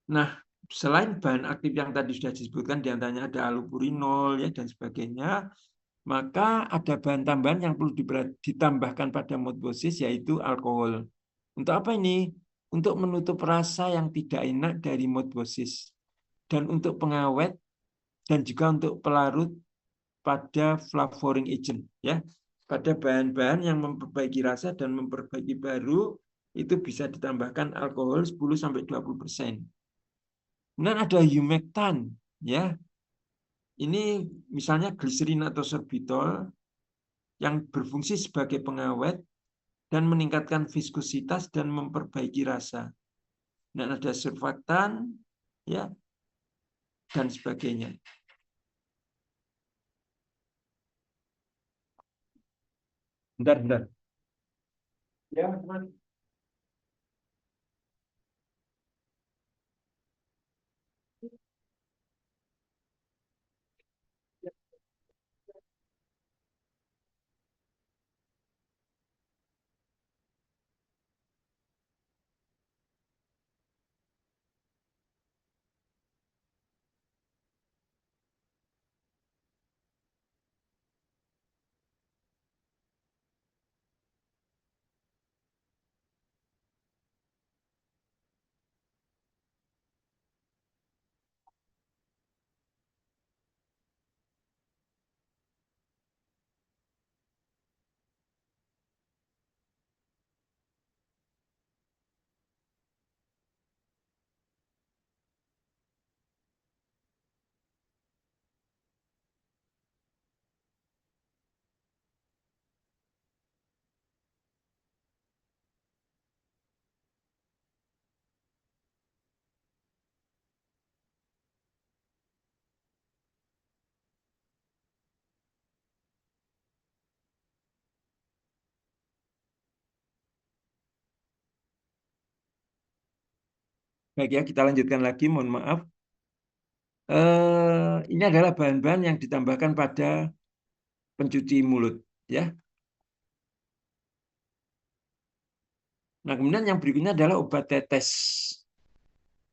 Nah, selain bahan aktif yang tadi sudah disebutkan, diantaranya ada allopurinol ya dan sebagainya, maka ada bahan tambahan yang perlu ditambahkan pada mouthwashes yaitu alkohol. Untuk apa ini? Untuk menutup rasa yang tidak enak dari mouthwashes dan untuk pengawet dan juga untuk pelarut pada flavoring agent ya. Pada bahan-bahan yang memperbaiki rasa dan memperbaiki baru itu bisa ditambahkan alkohol 10-20%. Kemudian ada humectant ya. Ini misalnya gliserin atau sorbitol yang berfungsi sebagai pengawet dan meningkatkan viskositas dan memperbaiki rasa. Dan ada surfaktan ya dan sebagainya. Bentar. Ya, teman. Baik ya, kita lanjutkan lagi. Mohon maaf. Ini adalah bahan-bahan yang ditambahkan pada pencuci mulut, ya. Nah, kemudian yang berikutnya adalah obat tetes.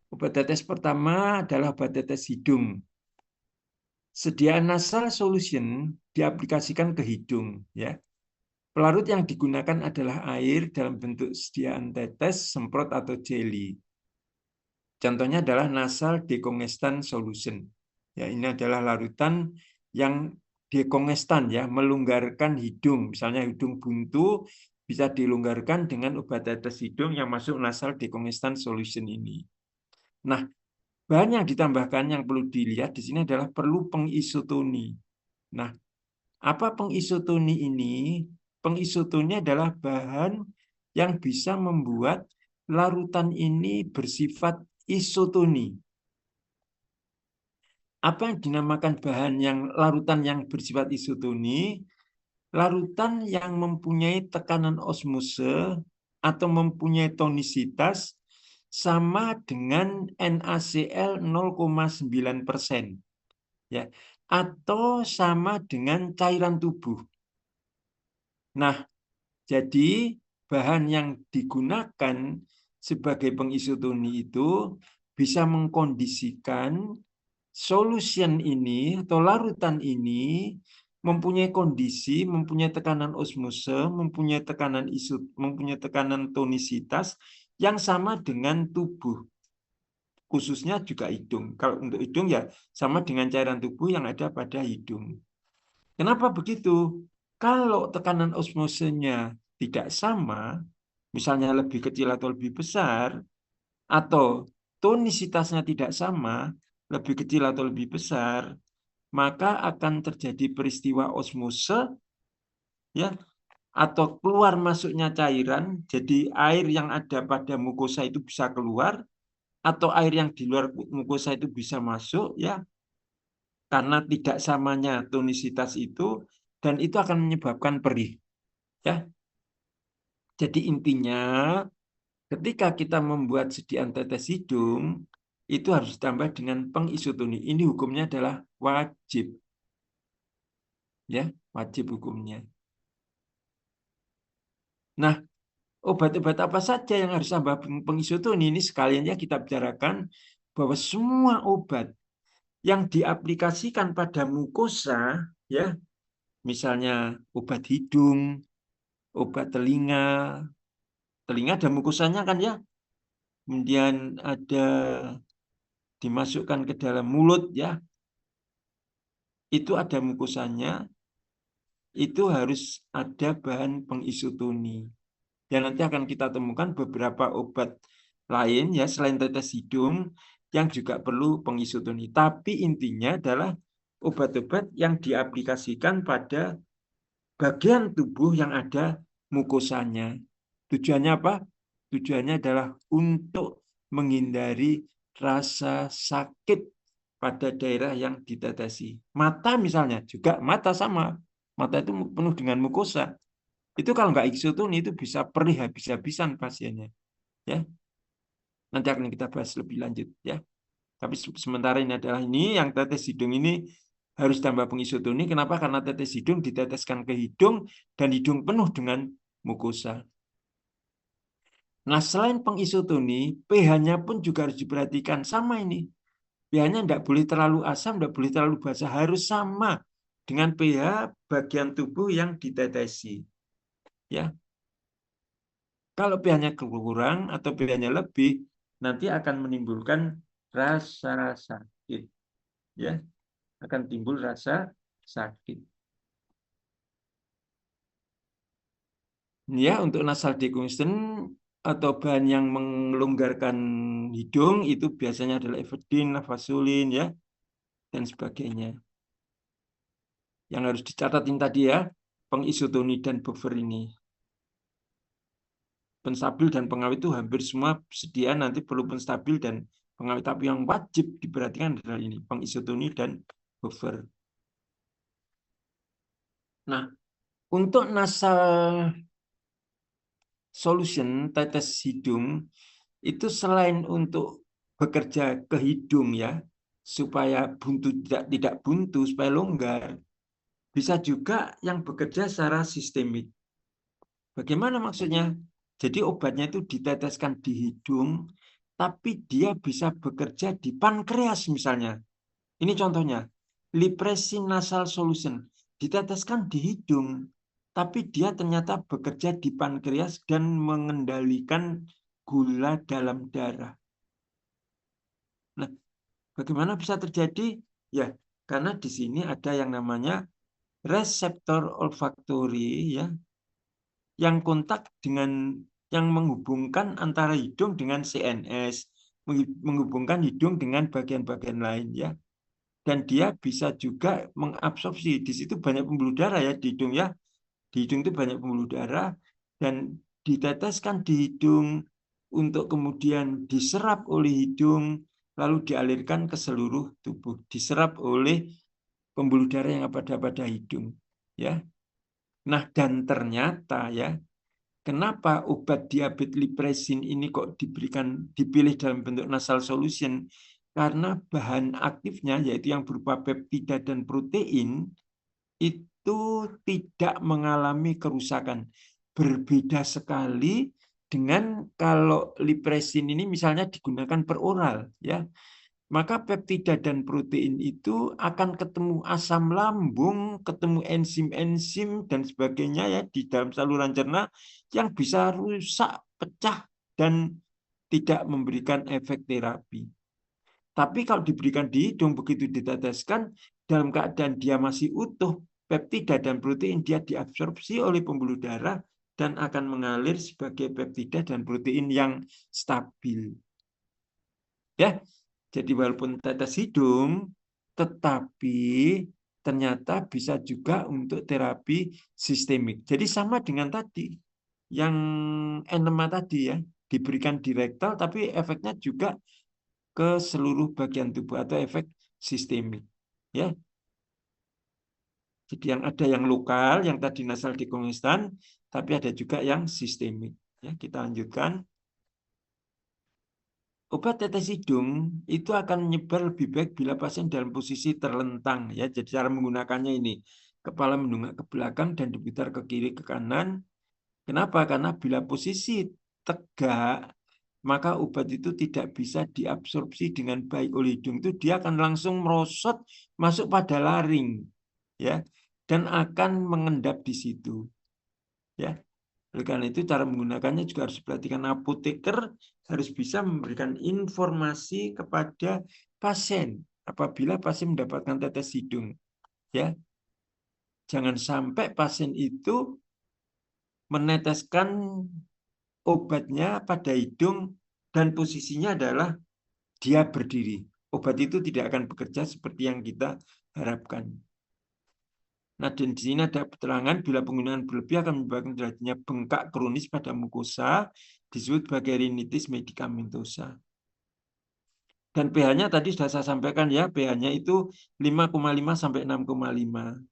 Obat tetes pertama adalah obat tetes hidung. Sediaan nasal solution diaplikasikan ke hidung, ya. Pelarut yang digunakan adalah air dalam bentuk sediaan tetes, semprot atau jeli. Contohnya adalah nasal decongestant solution. Ya, ini adalah larutan yang decongestant, ya, melonggarkan hidung. Misalnya hidung buntu bisa dilonggarkan dengan obat tetes hidung yang masuk nasal decongestant solution ini. Nah, bahan yang ditambahkan yang perlu dilihat di sini adalah perlu pengisotoni. Nah, apa pengisotoni ini? Pengisotoni adalah bahan yang bisa membuat larutan ini bersifat isotoni. Apa yang dinamakan bahan yang larutan yang bersifat isotoni? Larutan yang mempunyai tekanan osmose atau mempunyai tonisitas sama dengan NaCl 0,9%, ya, atau sama dengan cairan tubuh. Nah, jadi bahan yang digunakan sebagai pengisotoni itu bisa mengkondisikan solution ini atau larutan ini mempunyai kondisi, mempunyai tekanan osmose, mempunyai tekanan tonisitas yang sama dengan tubuh, khususnya juga hidung. Kalau untuk hidung ya sama dengan cairan tubuh yang ada pada hidung. Kenapa begitu? Kalau tekanan osmosenya tidak sama, misalnya lebih kecil atau lebih besar, atau tonisitasnya tidak sama, lebih kecil atau lebih besar, maka akan terjadi peristiwa osmose, ya, atau keluar masuknya cairan, jadi air yang ada pada mukosa itu bisa keluar, atau air yang di luar mukosa itu bisa masuk, ya, karena tidak samanya tonisitas itu, dan itu akan menyebabkan perih, ya. Jadi intinya ketika kita membuat sediaan tetes hidung itu harus ditambah dengan pengisotoni. Ini hukumnya adalah wajib, ya, wajib hukumnya. Nah, obat-obat apa saja yang harus tambah pengisotoni ini sekalian ya kita bicarakan bahwa semua obat yang diaplikasikan pada mukosa, ya, misalnya obat hidung, obat telinga, telinga ada mukosanya kan ya, kemudian ada dimasukkan ke dalam mulut, ya, itu ada mukosanya, itu harus ada bahan pengisotoni. Dan nanti akan kita temukan beberapa obat lain ya selain tetes hidung yang juga perlu pengisotoni. Tapi intinya adalah obat-obat yang diaplikasikan pada bagian tubuh yang ada mukosanya. Tujuannya apa? Tujuannya adalah untuk menghindari rasa sakit pada daerah yang ditetesi. Mata misalnya juga mata sama. Mata itu penuh dengan mukosa. Itu kalau nggak isotoni itu bisa perih habis-habisan pasiennya. Ya, nanti akan kita bahas lebih lanjut ya. Tapi sementara ini adalah ini yang tetes hidung ini harus tambah pengisotoni. Kenapa? Karena tetes hidung diteteskan ke hidung dan hidung penuh dengan mukosa. Nah, selain pengisotoni, pH-nya pun juga harus diperhatikan. Sama ini. pH-nya tidak boleh terlalu asam, tidak boleh terlalu basa. Harus sama dengan pH bagian tubuh yang ditetesi. Ya. Kalau pH-nya kurang atau pH-nya lebih, nanti akan menimbulkan rasa sakit. Ya, akan timbul rasa sakit. Ya, untuk nasal decongestant atau bahan yang melonggarkan hidung itu biasanya adalah Evedin, Navasolin, ya, dan sebagainya. Yang harus dicatatin tadi ya, pengisotoni dan buffer ini. Penstabil dan pengawet itu hampir semua sedia nanti perlu penstabil dan pengawet, tapi yang wajib diperhatikan adalah ini, pengisotoni dan buffer. Nah, untuk nasal solution tetes hidung itu selain untuk bekerja ke hidung ya, supaya buntu tidak buntu, supaya longgar, bisa juga yang bekerja secara sistemik. Bagaimana maksudnya? Jadi obatnya itu diteteskan di hidung, tapi dia bisa bekerja di pankreas misalnya. Ini contohnya, Lipresin nasal solution diteteskan di hidung, tapi dia ternyata bekerja di pankreas dan mengendalikan gula dalam darah. Nah, bagaimana bisa terjadi? Ya, karena di sini ada yang namanya reseptor olfaktori, ya, yang kontak dengan yang menghubungkan antara hidung dengan CNS, menghubungkan hidung dengan bagian-bagian lain, ya. Dan dia bisa juga mengabsorpsi. Di situ banyak pembuluh darah, ya, di hidung, ya. Di hidung itu banyak pembuluh darah dan diteteskan di hidung untuk kemudian diserap oleh hidung lalu dialirkan ke seluruh tubuh, diserap oleh pembuluh darah yang ada pada hidung, ya. Nah, dan ternyata, ya, kenapa obat diabetes Lipresin ini kok dipilih dalam bentuk nasal solution? Karena bahan aktifnya yaitu yang berupa peptida dan protein itu tidak mengalami kerusakan. Berbeda sekali dengan kalau Lipresin ini misalnya digunakan per oral, ya. Maka peptida dan protein itu akan ketemu asam lambung, ketemu enzim-enzim dan sebagainya, ya, di dalam saluran cerna yang bisa rusak, pecah dan tidak memberikan efek terapi. Tapi kalau diberikan di hidung begitu diteteskan dalam keadaan dia masih utuh, peptida dan protein dia diabsorpsi oleh pembuluh darah dan akan mengalir sebagai peptida dan protein yang stabil. Ya, jadi walaupun tetes hidung, tetapi ternyata bisa juga untuk terapi sistemik. Jadi sama dengan tadi, yang enema tadi, ya, diberikan di rektal, tapi efeknya juga ke seluruh bagian tubuh atau efek sistemik. Ya, jadi yang ada yang lokal, yang tadi nasal dekongestan, tapi ada juga yang sistemik. Ya, kita lanjutkan. Obat tetes hidung itu akan menyebar lebih baik bila pasien dalam posisi terlentang, ya. Jadi cara menggunakannya ini, kepala mendongak ke belakang dan diputar ke kiri ke kanan. Kenapa? Karena bila posisi tegak, maka obat itu tidak bisa diabsorpsi dengan baik oleh hidung. Itu dia akan langsung merosot masuk pada laring, ya, dan akan mengendap di situ, ya. Oleh karena itu cara menggunakannya juga harus diperhatikan. Apoteker harus bisa memberikan informasi kepada pasien apabila pasien mendapatkan tetes hidung, ya. Jangan sampai pasien itu meneteskan obatnya pada hidung dan posisinya adalah dia berdiri. Obat itu tidak akan bekerja seperti yang kita harapkan. Nah, dan di sini ada keterangan bila penggunaan berlebih akan menyebabkan terjadinya bengkak kronis pada mukosa, disebut sebagai rinitis medikamentosa. Dan pH-nya tadi sudah saya sampaikan, ya, pH-nya itu 5,5 sampai 6,5.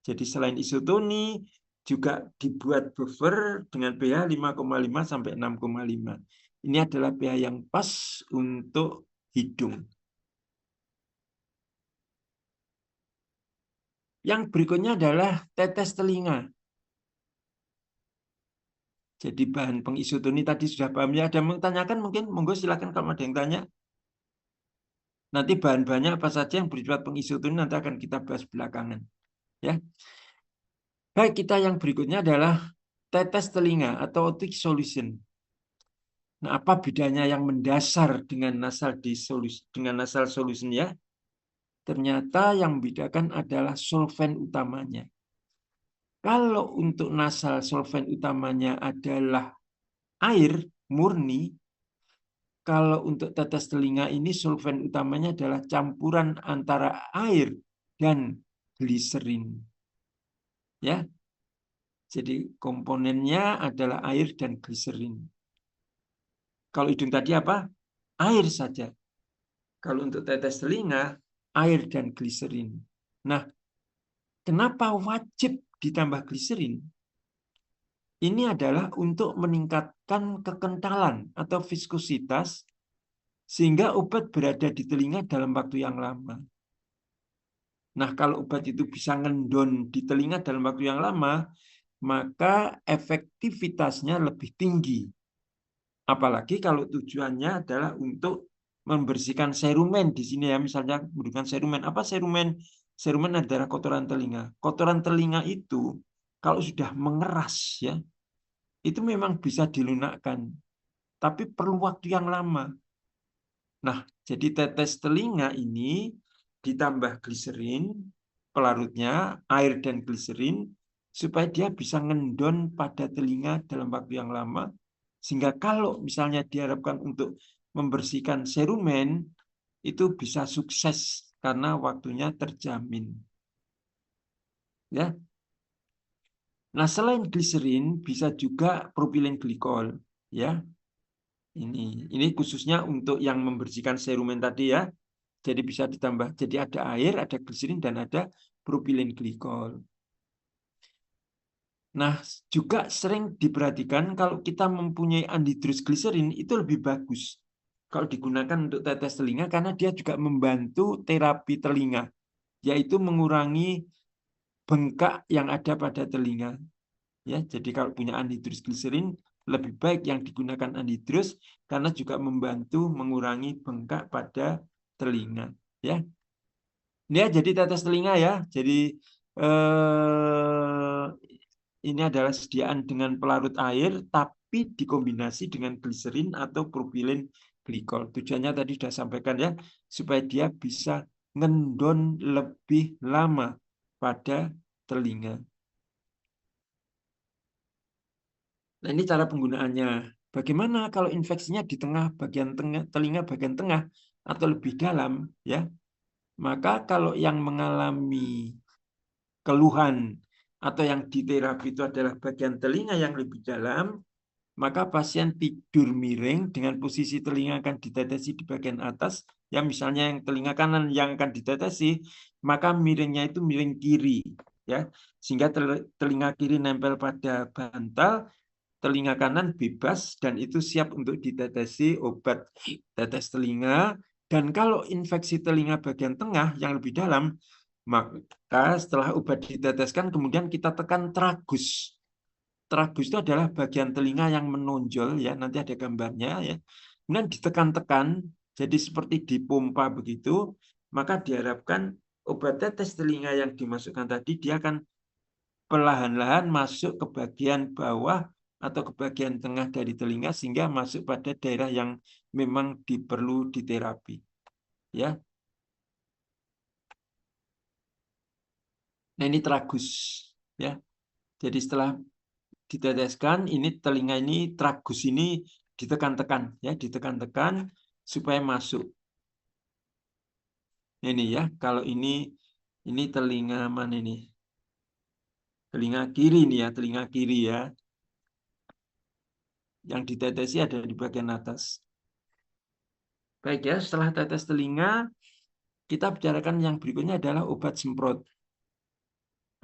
Jadi selain isotoni juga dibuat buffer dengan pH 5,5 sampai 6,5. Ini adalah pH yang pas untuk hidung. Yang berikutnya adalah tetes telinga. Jadi bahan pengisotoni tadi sudah paham, ya. Ada yang menanyakan mungkin? Monggo silakan kalau ada yang tanya. Nanti bahan-bahannya apa saja yang bersifat pengisotoni nanti akan kita bahas belakangan, ya. Baik, kita yang berikutnya adalah tetes telinga atau otic solution. Nah, apa bedanya yang mendasar dengan nasal solution, ya? Ternyata yang membedakan adalah solvent utamanya. Kalau untuk nasal solvent utamanya adalah air murni, kalau untuk tetes telinga ini solvent utamanya adalah campuran antara air dan gliserin. Ya. Jadi komponennya adalah air dan gliserin. Kalau hidung tadi apa? Air saja. Kalau untuk tetes telinga, air dan gliserin. Nah, kenapa wajib ditambah gliserin? Ini adalah untuk meningkatkan kekentalan atau viskositas sehingga obat berada di telinga dalam waktu yang lama. Nah, kalau obat itu bisa ngendon di telinga dalam waktu yang lama, maka efektivitasnya lebih tinggi Apalagi kalau tujuannya adalah untuk membersihkan serumen di sini ya, misalnya memberikan serumen. Apa serumen? Serumen adalah kotoran telinga. Kotoran telinga itu kalau sudah mengeras ya, itu memang bisa dilunakkan, tapi perlu waktu yang lama. Nah, jadi tetes telinga ini ditambah gliserin, pelarutnya, air dan gliserin, supaya dia bisa ngendon pada telinga dalam waktu yang lama, sehingga kalau misalnya diharapkan untuk membersihkan serumen, itu bisa sukses karena waktunya terjamin. Ya. Nah, selain gliserin bisa juga propilen glikol, ya. Ini khususnya untuk yang membersihkan serumen tadi ya. Jadi bisa ditambah. Jadi ada air, ada gliserin dan ada propilen glikol. Nah, juga sering diperhatikan kalau kita mempunyai anhidrous gliserin itu lebih bagus kalau digunakan untuk tetes telinga karena dia juga membantu terapi telinga, yaitu mengurangi bengkak yang ada pada telinga. Ya, jadi kalau punya anhidrous gliserin lebih baik yang digunakan anhidrous karena juga membantu mengurangi bengkak pada telinga. Ya, ya jadi tetes telinga ya. Jadi ini adalah sediaan dengan pelarut air, tapi dikombinasi dengan gliserin atau propilen glikol. Tujuannya tadi sudah sampaikan ya, supaya dia bisa ngendon lebih lama pada telinga. Nah, ini cara penggunaannya. Bagaimana kalau infeksinya di tengah telinga bagian tengah atau lebih dalam ya? Maka kalau yang mengalami keluhan atau yang diterapi itu adalah bagian telinga yang lebih dalam, maka pasien tidur miring dengan posisi telinga akan ditetesi di bagian atas. Ya, misalnya yang telinga kanan yang akan ditetesi, maka miringnya itu miring kiri, ya, sehingga telinga kiri nempel pada bantal, telinga kanan bebas dan itu siap untuk ditetesi obat tetes telinga. Dan kalau infeksi telinga bagian tengah yang lebih dalam, maka setelah obat diteteskan kemudian kita tekan tragus. Tragus itu adalah bagian telinga yang menonjol ya, nanti ada gambarnya ya. Kemudian ditekan-tekan jadi seperti dipompa begitu, maka diharapkan obat tetes telinga yang dimasukkan tadi dia akan perlahan-lahan masuk ke bagian bawah atau ke bagian tengah dari telinga sehingga masuk pada daerah yang memang diperlu diterapi. Ya. Nah, ini tragus ya. Jadi setelah diteteskan, ini telinga ini tragus ini ditekan-tekan ya, ditekan-tekan supaya masuk. Ini ya, kalau ini telinga mana ini? Telinga kiri nih ya, telinga kiri ya. Yang ditetesi ada di bagian atas. Baik ya, setelah tetes telinga, kita bicarakan yang berikutnya adalah obat semprot.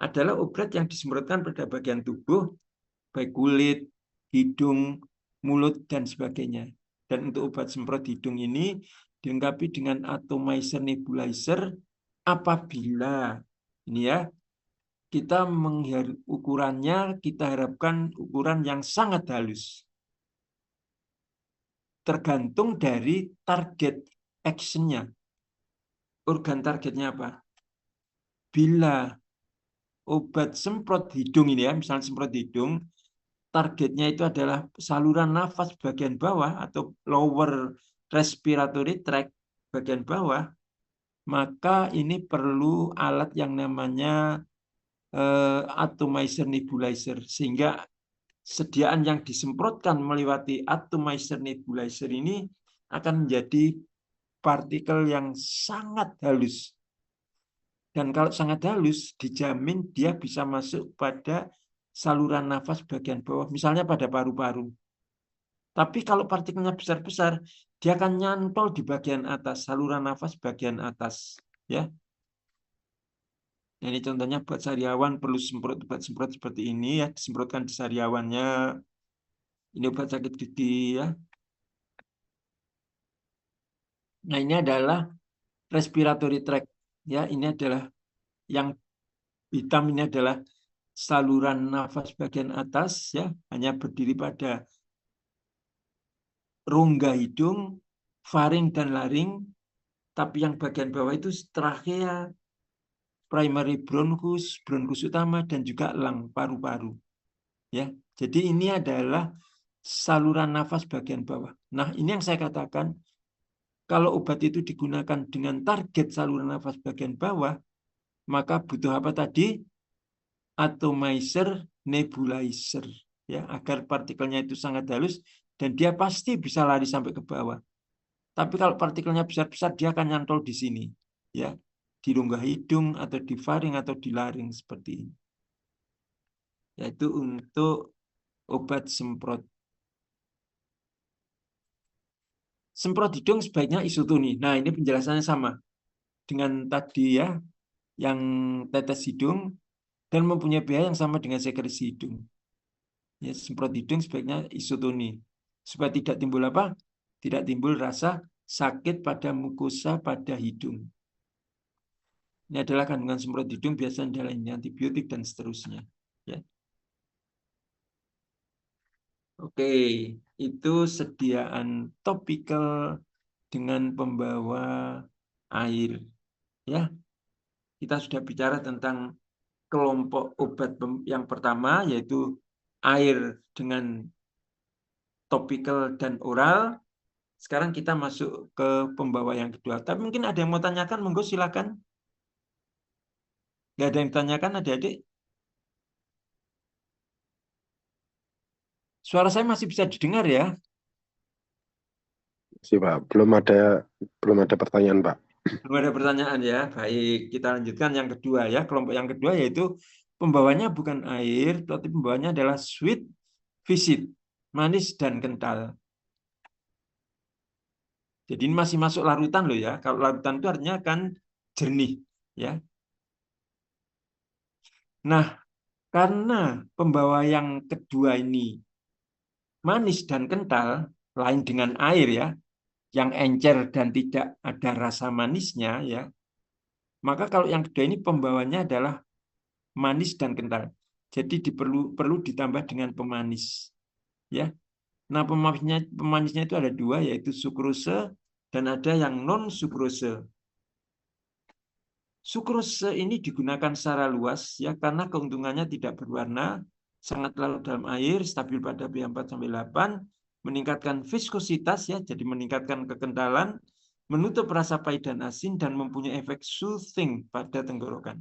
Adalah obat yang disemprotkan pada bagian tubuh, baik kulit, hidung, mulut, dan sebagainya. Dan untuk obat semprot hidung ini dilengkapi dengan atomizer nebulizer apabila ini ya kita ukurannya kita harapkan ukuran yang sangat halus. Tergantung dari target action-nya. Organ targetnya apa? Bila obat semprot hidung ini ya, misalnya semprot hidung, targetnya itu adalah saluran nafas bagian bawah atau lower respiratory tract bagian bawah, maka ini perlu alat yang namanya atomizer nebulizer, sehingga sediaan yang disemprotkan melewati atomizer nebulizer ini akan menjadi partikel yang sangat halus. Dan kalau sangat halus, dijamin dia bisa masuk pada saluran nafas bagian bawah, misalnya pada paru-paru. Tapi kalau partikelnya besar-besar, dia akan nyantol di bagian atas, saluran nafas bagian atas. Ya. Ini contohnya buat sariawan perlu semprot obat semprot seperti ini ya, disemprotkan di sariawannya. Ini obat sakit gigi ya. Nah, ini adalah respiratory tract ya, ini adalah yang hitam ini adalah saluran nafas bagian atas ya, hanya berdiri pada rongga hidung, faring dan laring, tapi yang bagian bawah itu trachea, primary bronchus, bronchus utama, dan juga elang, paru-paru. Ya, jadi ini adalah saluran nafas bagian bawah. Nah, ini yang saya katakan, kalau obat itu digunakan dengan target saluran nafas bagian bawah, maka butuh apa tadi? Atomizer, nebulizer, ya, agar partikelnya itu sangat halus dan dia pasti bisa lari sampai ke bawah. Tapi kalau partikelnya besar-besar, dia akan nyantol di sini, ya, di rongga hidung atau di faring atau di laring seperti ini. Yaitu untuk obat semprot. Semprot hidung sebaiknya isotoni. Nah, ini penjelasannya sama dengan tadi ya, yang tetes hidung dan mempunyai pH yang sama dengan sekresi hidung. Ya, semprot hidung sebaiknya isotoni supaya tidak timbul apa? Tidak timbul rasa sakit pada mukosa pada hidung. Ini adalah kandungan semprot hidung biasanya adalah antibiotik dan seterusnya. Ya. Oke, itu sediaan topikal dengan pembawa air. Ya, kita sudah bicara tentang kelompok obat yang pertama yaitu air dengan topikal dan oral. Sekarang kita masuk ke pembawa yang kedua. Tapi mungkin ada yang mau tanyakan, monggo silakan. Nggak ada yang tanyakan, adik-adik? Suara saya masih bisa didengar ya? Sih, Pak. Belum ada pertanyaan, Pak. Belum ada pertanyaan ya. Baik, kita lanjutkan yang kedua ya. Kelompok yang kedua yaitu pembawanya bukan air, tapi pembawanya adalah sweet, visit, manis dan kental. Jadi ini masih masuk larutan loh ya. Kalau larutan itu artinya kan jernih ya. Nah, karena pembawa yang kedua ini manis dan kental, lain dengan air ya, yang encer dan tidak ada rasa manisnya ya. Maka kalau yang kedua ini pembawanya adalah manis dan kental. Jadi perlu ditambah dengan pemanis ya. Nah, pemanisnya itu ada dua, yaitu sukrose dan ada yang non sukrose. Sukrose ini digunakan secara luas ya karena keuntungannya tidak berwarna, sangat larut dalam air, stabil pada pH 4-8, meningkatkan viskositas ya, jadi meningkatkan kekentalan, menutup rasa pahit dan asin dan mempunyai efek soothing pada tenggorokan.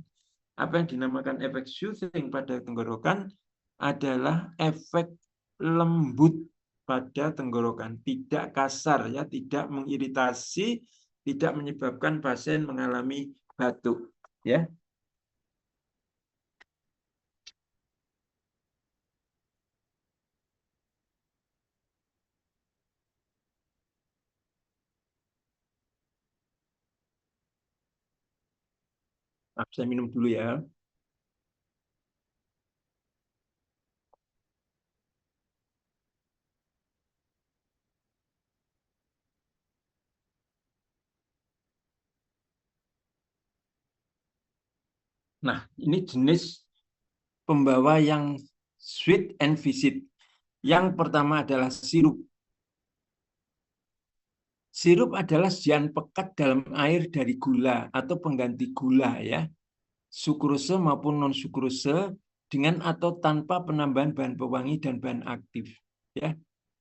Apa yang dinamakan efek soothing pada tenggorokan adalah efek lembut pada tenggorokan, tidak kasar ya, tidak mengiritasi, tidak menyebabkan pasien mengalami batuk ya. Saya minum dulu ya. Nah, ini jenis pembawa yang sweet and visit. Yang pertama adalah sirup. Sirup adalah sian pekat dalam air dari gula atau pengganti gula ya. Sukrose maupun non sukrose dengan atau tanpa penambahan bahan pewangi dan bahan aktif ya.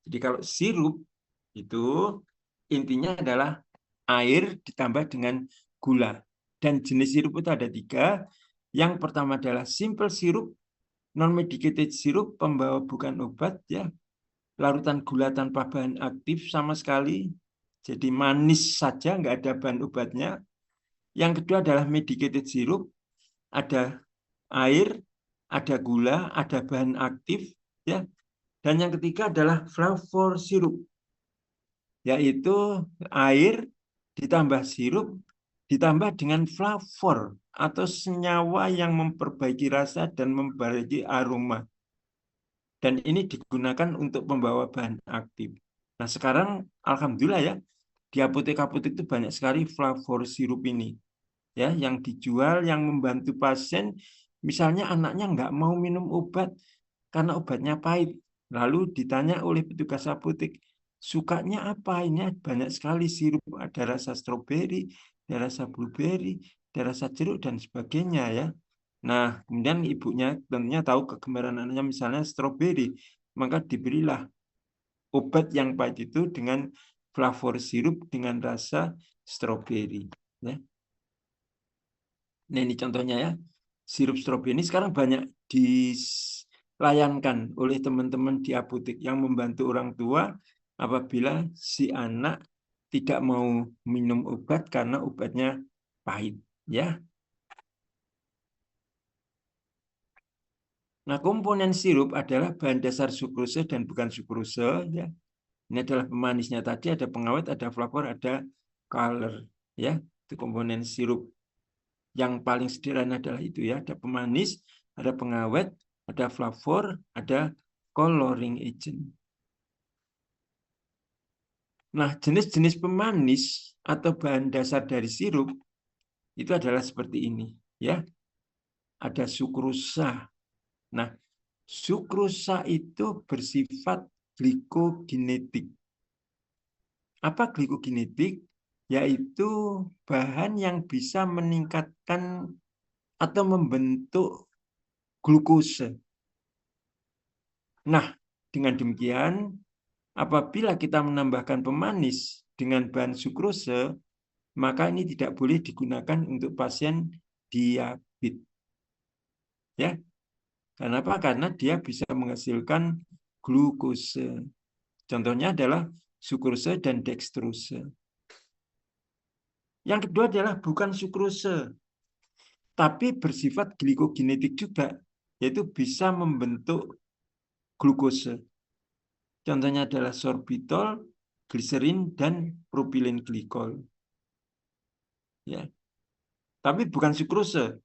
Jadi kalau sirup itu intinya adalah air ditambah dengan gula. Dan jenis sirup itu ada 3. Yang pertama adalah simple sirup, non-medicated sirup, pembawa bukan obat ya. Larutan gula tanpa bahan aktif sama sekali. Jadi manis saja, nggak ada bahan obatnya. Yang kedua adalah medicated sirup, ada air, ada gula, ada bahan aktif ya. Dan yang ketiga adalah flavor sirup, yaitu air ditambah sirup ditambah dengan flavor atau senyawa yang memperbaiki rasa dan memperbaiki aroma. Dan ini digunakan untuk pembawa bahan aktif. Nah, sekarang alhamdulillah ya, di apotek-apotek itu banyak sekali flavor sirup ini. Ya, yang dijual, yang membantu pasien. Misalnya anaknya nggak mau minum obat karena obatnya pahit. Lalu ditanya oleh petugas apotek, sukanya apa? Ini banyak sekali sirup, ada rasa stroberi, ada rasa blueberry, ada rasa jeruk dan sebagainya ya. Nah, kemudian ibunya tentunya tahu kegemaran anaknya misalnya stroberi, maka diberilah obat yang pahit itu dengan flavor sirup dengan rasa stroberi ya. Nah, ini contohnya ya. Sirup stroberi ini sekarang banyak dilayankan oleh teman-teman di apotek yang membantu orang tua apabila si anak tidak mau minum obat karena obatnya pahit ya. Nah, komponen sirup adalah bahan dasar sukrose dan bukan sukrose ya. Ini adalah pemanisnya tadi, ada pengawet, ada flavor, ada color ya. Itu komponen sirup. Yang paling sederhana adalah itu ya, ada pemanis, ada pengawet, ada flavor, ada coloring agent. Nah, jenis-jenis pemanis atau bahan dasar dari sirup itu adalah seperti ini ya. Ada sukrosa. Nah, sukrosa itu bersifat glikogenetik. Apa glikogenetik? Yaitu bahan yang bisa meningkatkan atau membentuk glukose. Nah, dengan demikian, apabila kita menambahkan pemanis dengan bahan sukrose, maka ini tidak boleh digunakan untuk pasien diabetes. Ya, karena apa? Karena dia bisa menghasilkan glukose. Contohnya adalah sukrose dan dextrose. Yang kedua adalah bukan sukrose, tapi bersifat glikogenetik juga, yaitu bisa membentuk glukose. Contohnya adalah sorbitol, gliserin, dan propilin glikol. Ya. Tapi bukan sukrose,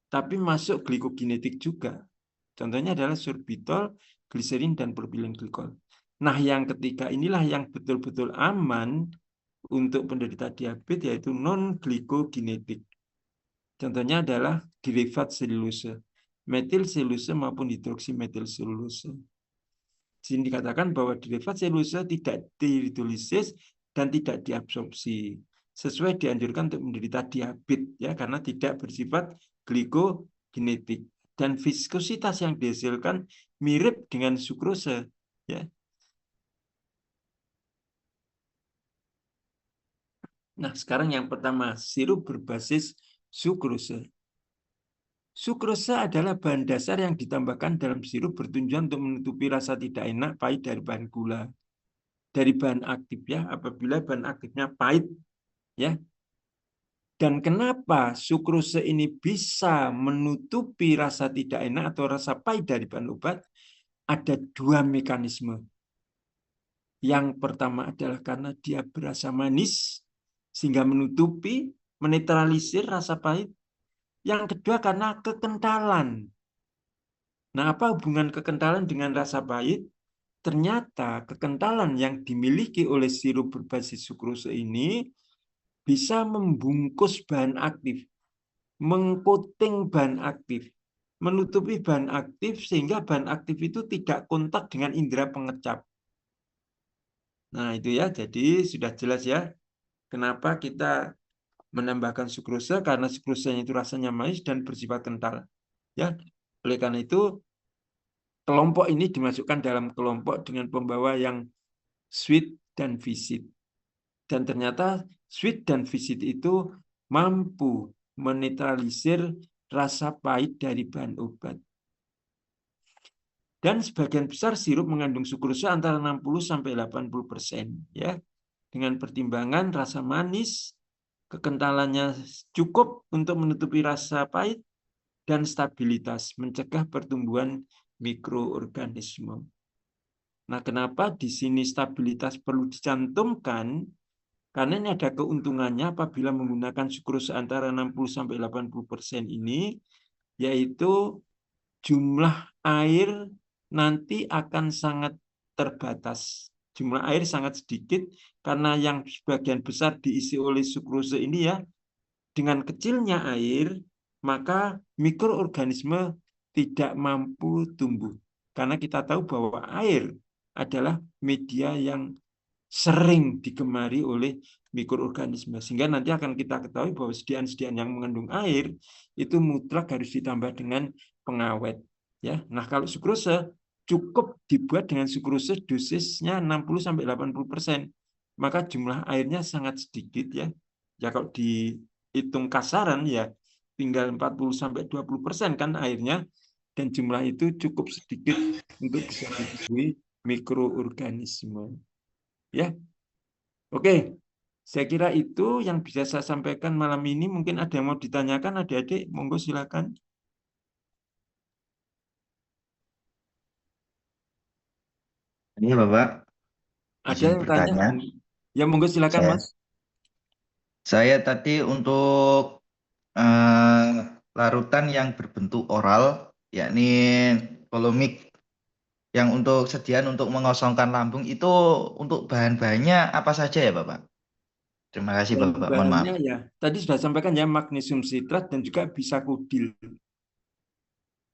tapi masuk glikogenetik juga. Contohnya adalah sorbitol, gliserin, dan propilin glikol. Nah, yang ketiga inilah yang betul-betul aman untuk penderita diabetes, yaitu non-glikogenetik. Contohnya adalah derivat selulose, metil selulose maupun hidroksimetil selulose. Di sini dikatakan bahwa derivat selulose tidak dihidrolisis dan tidak diabsorpsi. Sesuai dianjurkan untuk menderita diabetes ya, karena tidak bersifat glikogenetik dan viskositas yang dihasilkan mirip dengan sukrose ya. Nah, sekarang yang pertama, sirup berbasis sukrose. Sukrose adalah bahan dasar yang ditambahkan dalam sirup bertujuan untuk menutupi rasa tidak enak pahit dari bahan gula. Dari bahan aktif ya, apabila bahan aktifnya pahit ya. Dan kenapa sukrose ini bisa menutupi rasa tidak enak atau rasa pahit dari bahan obat? Ada dua mekanisme. Yang pertama adalah karena dia berasa manis, sehingga menutupi, menetralisir rasa pahit. Yang kedua karena kekentalan. Nah, apa hubungan kekentalan dengan rasa pahit? Ternyata kekentalan yang dimiliki oleh sirup berbasis sukrose ini bisa membungkus bahan aktif, mengcoating bahan aktif, menutupi bahan aktif sehingga bahan aktif itu tidak kontak dengan indera pengecap. Nah, itu ya, jadi sudah jelas ya kenapa kita menambahkan sukrose, karena sukrosenya itu rasanya manis dan bersifat kental. Ya, oleh karena itu kelompok ini dimasukkan dalam kelompok dengan pembawa yang sweet dan visit. Dan ternyata sweet dan visit itu mampu menetralisir rasa pahit dari bahan obat. Dan sebagian besar sirup mengandung sukrose antara 60-80% ya. Dengan pertimbangan rasa manis, kekentalannya cukup untuk menutupi rasa pahit dan stabilitas, mencegah pertumbuhan mikroorganisme. Nah, kenapa di sini stabilitas perlu dicantumkan? Karena ini ada keuntungannya apabila menggunakan sukrose antara 60-80% ini, yaitu jumlah air nanti akan sangat terbatas. Jumlah air sangat sedikit karena yang sebagian besar diisi oleh sukrose ini ya. Dengan kecilnya air, maka mikroorganisme tidak mampu tumbuh. Karena kita tahu bahwa air adalah media yang sering digemari oleh mikroorganisme. Sehingga nanti akan kita ketahui bahwa sediaan-sediaan yang mengandung air itu mutlak harus ditambah dengan pengawet. Ya, nah kalau sukrose cukup dibuat dengan sukrose dosisnya 60-80%. Maka jumlah airnya sangat sedikit ya. Ya kalau dihitung kasaran ya tinggal 40-20% kan airnya, dan jumlah itu cukup sedikit untuk bisa dibubuhi mikroorganisme. Ya. Oke. Saya kira itu yang bisa saya sampaikan malam ini. Mungkin ada yang mau ditanyakan adik-adik, monggo silakan. Ini Bapak, Ada izin yang tanya? bertanya. Ya monggo silakan Saya, Mas. saya tadi untuk eh, larutan yang berbentuk oral, yakni polemik, yang untuk sediaan untuk mengosongkan lambung itu untuk bahan-bahannya apa saja ya Bapak? Terima kasih Bapak, mohon maaf. Bahannya ya, tadi sudah sampaikan ya, magnesium sitrat dan juga bisakudil.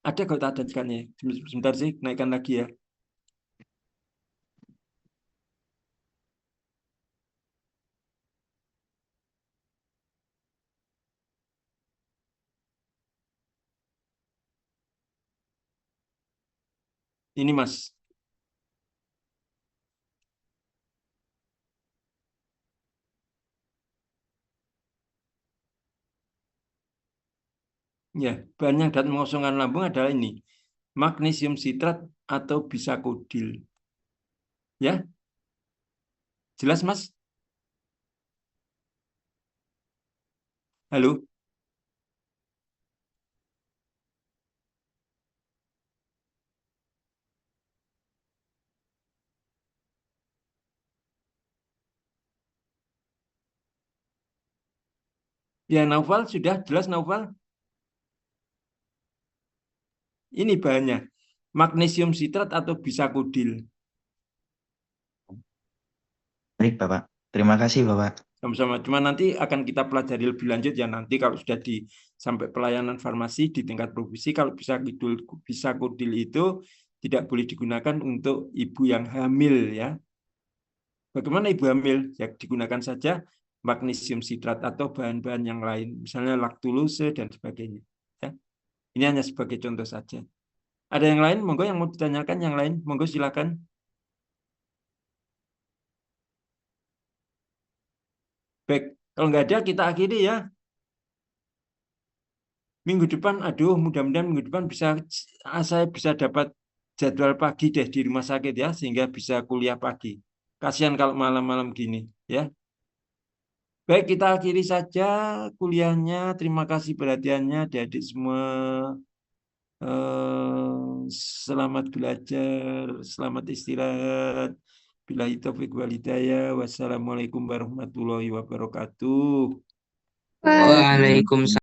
Ada kalau tak ada ikannya. Sebentar sih, naikkan lagi ya. Ini Mas. Ya, bahan yang dapat mengosongkan lambung adalah ini. Magnesium sitrat atau bisakudil. Ya. Jelas Mas? Halo? Ya, Naufal sudah jelas Naufal? Ini bahannya. Magnesium sitrat atau bisakudil. Baik Bapak, terima kasih Bapak. Sama-sama. Cuma nanti akan kita pelajari lebih lanjut ya, nanti kalau sudah di sampai pelayanan farmasi di tingkat provinsi, kalau bisakudil itu tidak boleh digunakan untuk ibu yang hamil ya. Bagaimana ibu hamil? Ya digunakan saja magnesium sitrat atau bahan-bahan yang lain, misalnya laktulose dan sebagainya. Ya. Ini hanya sebagai contoh saja. Ada yang lain? Monggo yang mau ditanyakan yang lain, monggo silakan. Baik, kalau nggak ada kita akhiri ya. Minggu depan, aduh, mudah-mudahan minggu depan saya bisa dapat jadwal pagi deh di rumah sakit ya, sehingga bisa kuliah pagi. Kasihan kalau malam-malam gini ya. Baik, kita akhiri saja kuliahnya. Terima kasih perhatiannya, adik-adik semua. Selamat belajar, selamat istirahat. Billahi taufiq wal hidayah. Wassalamualaikum warahmatullahi wabarakatuh. Waalaikumsalam.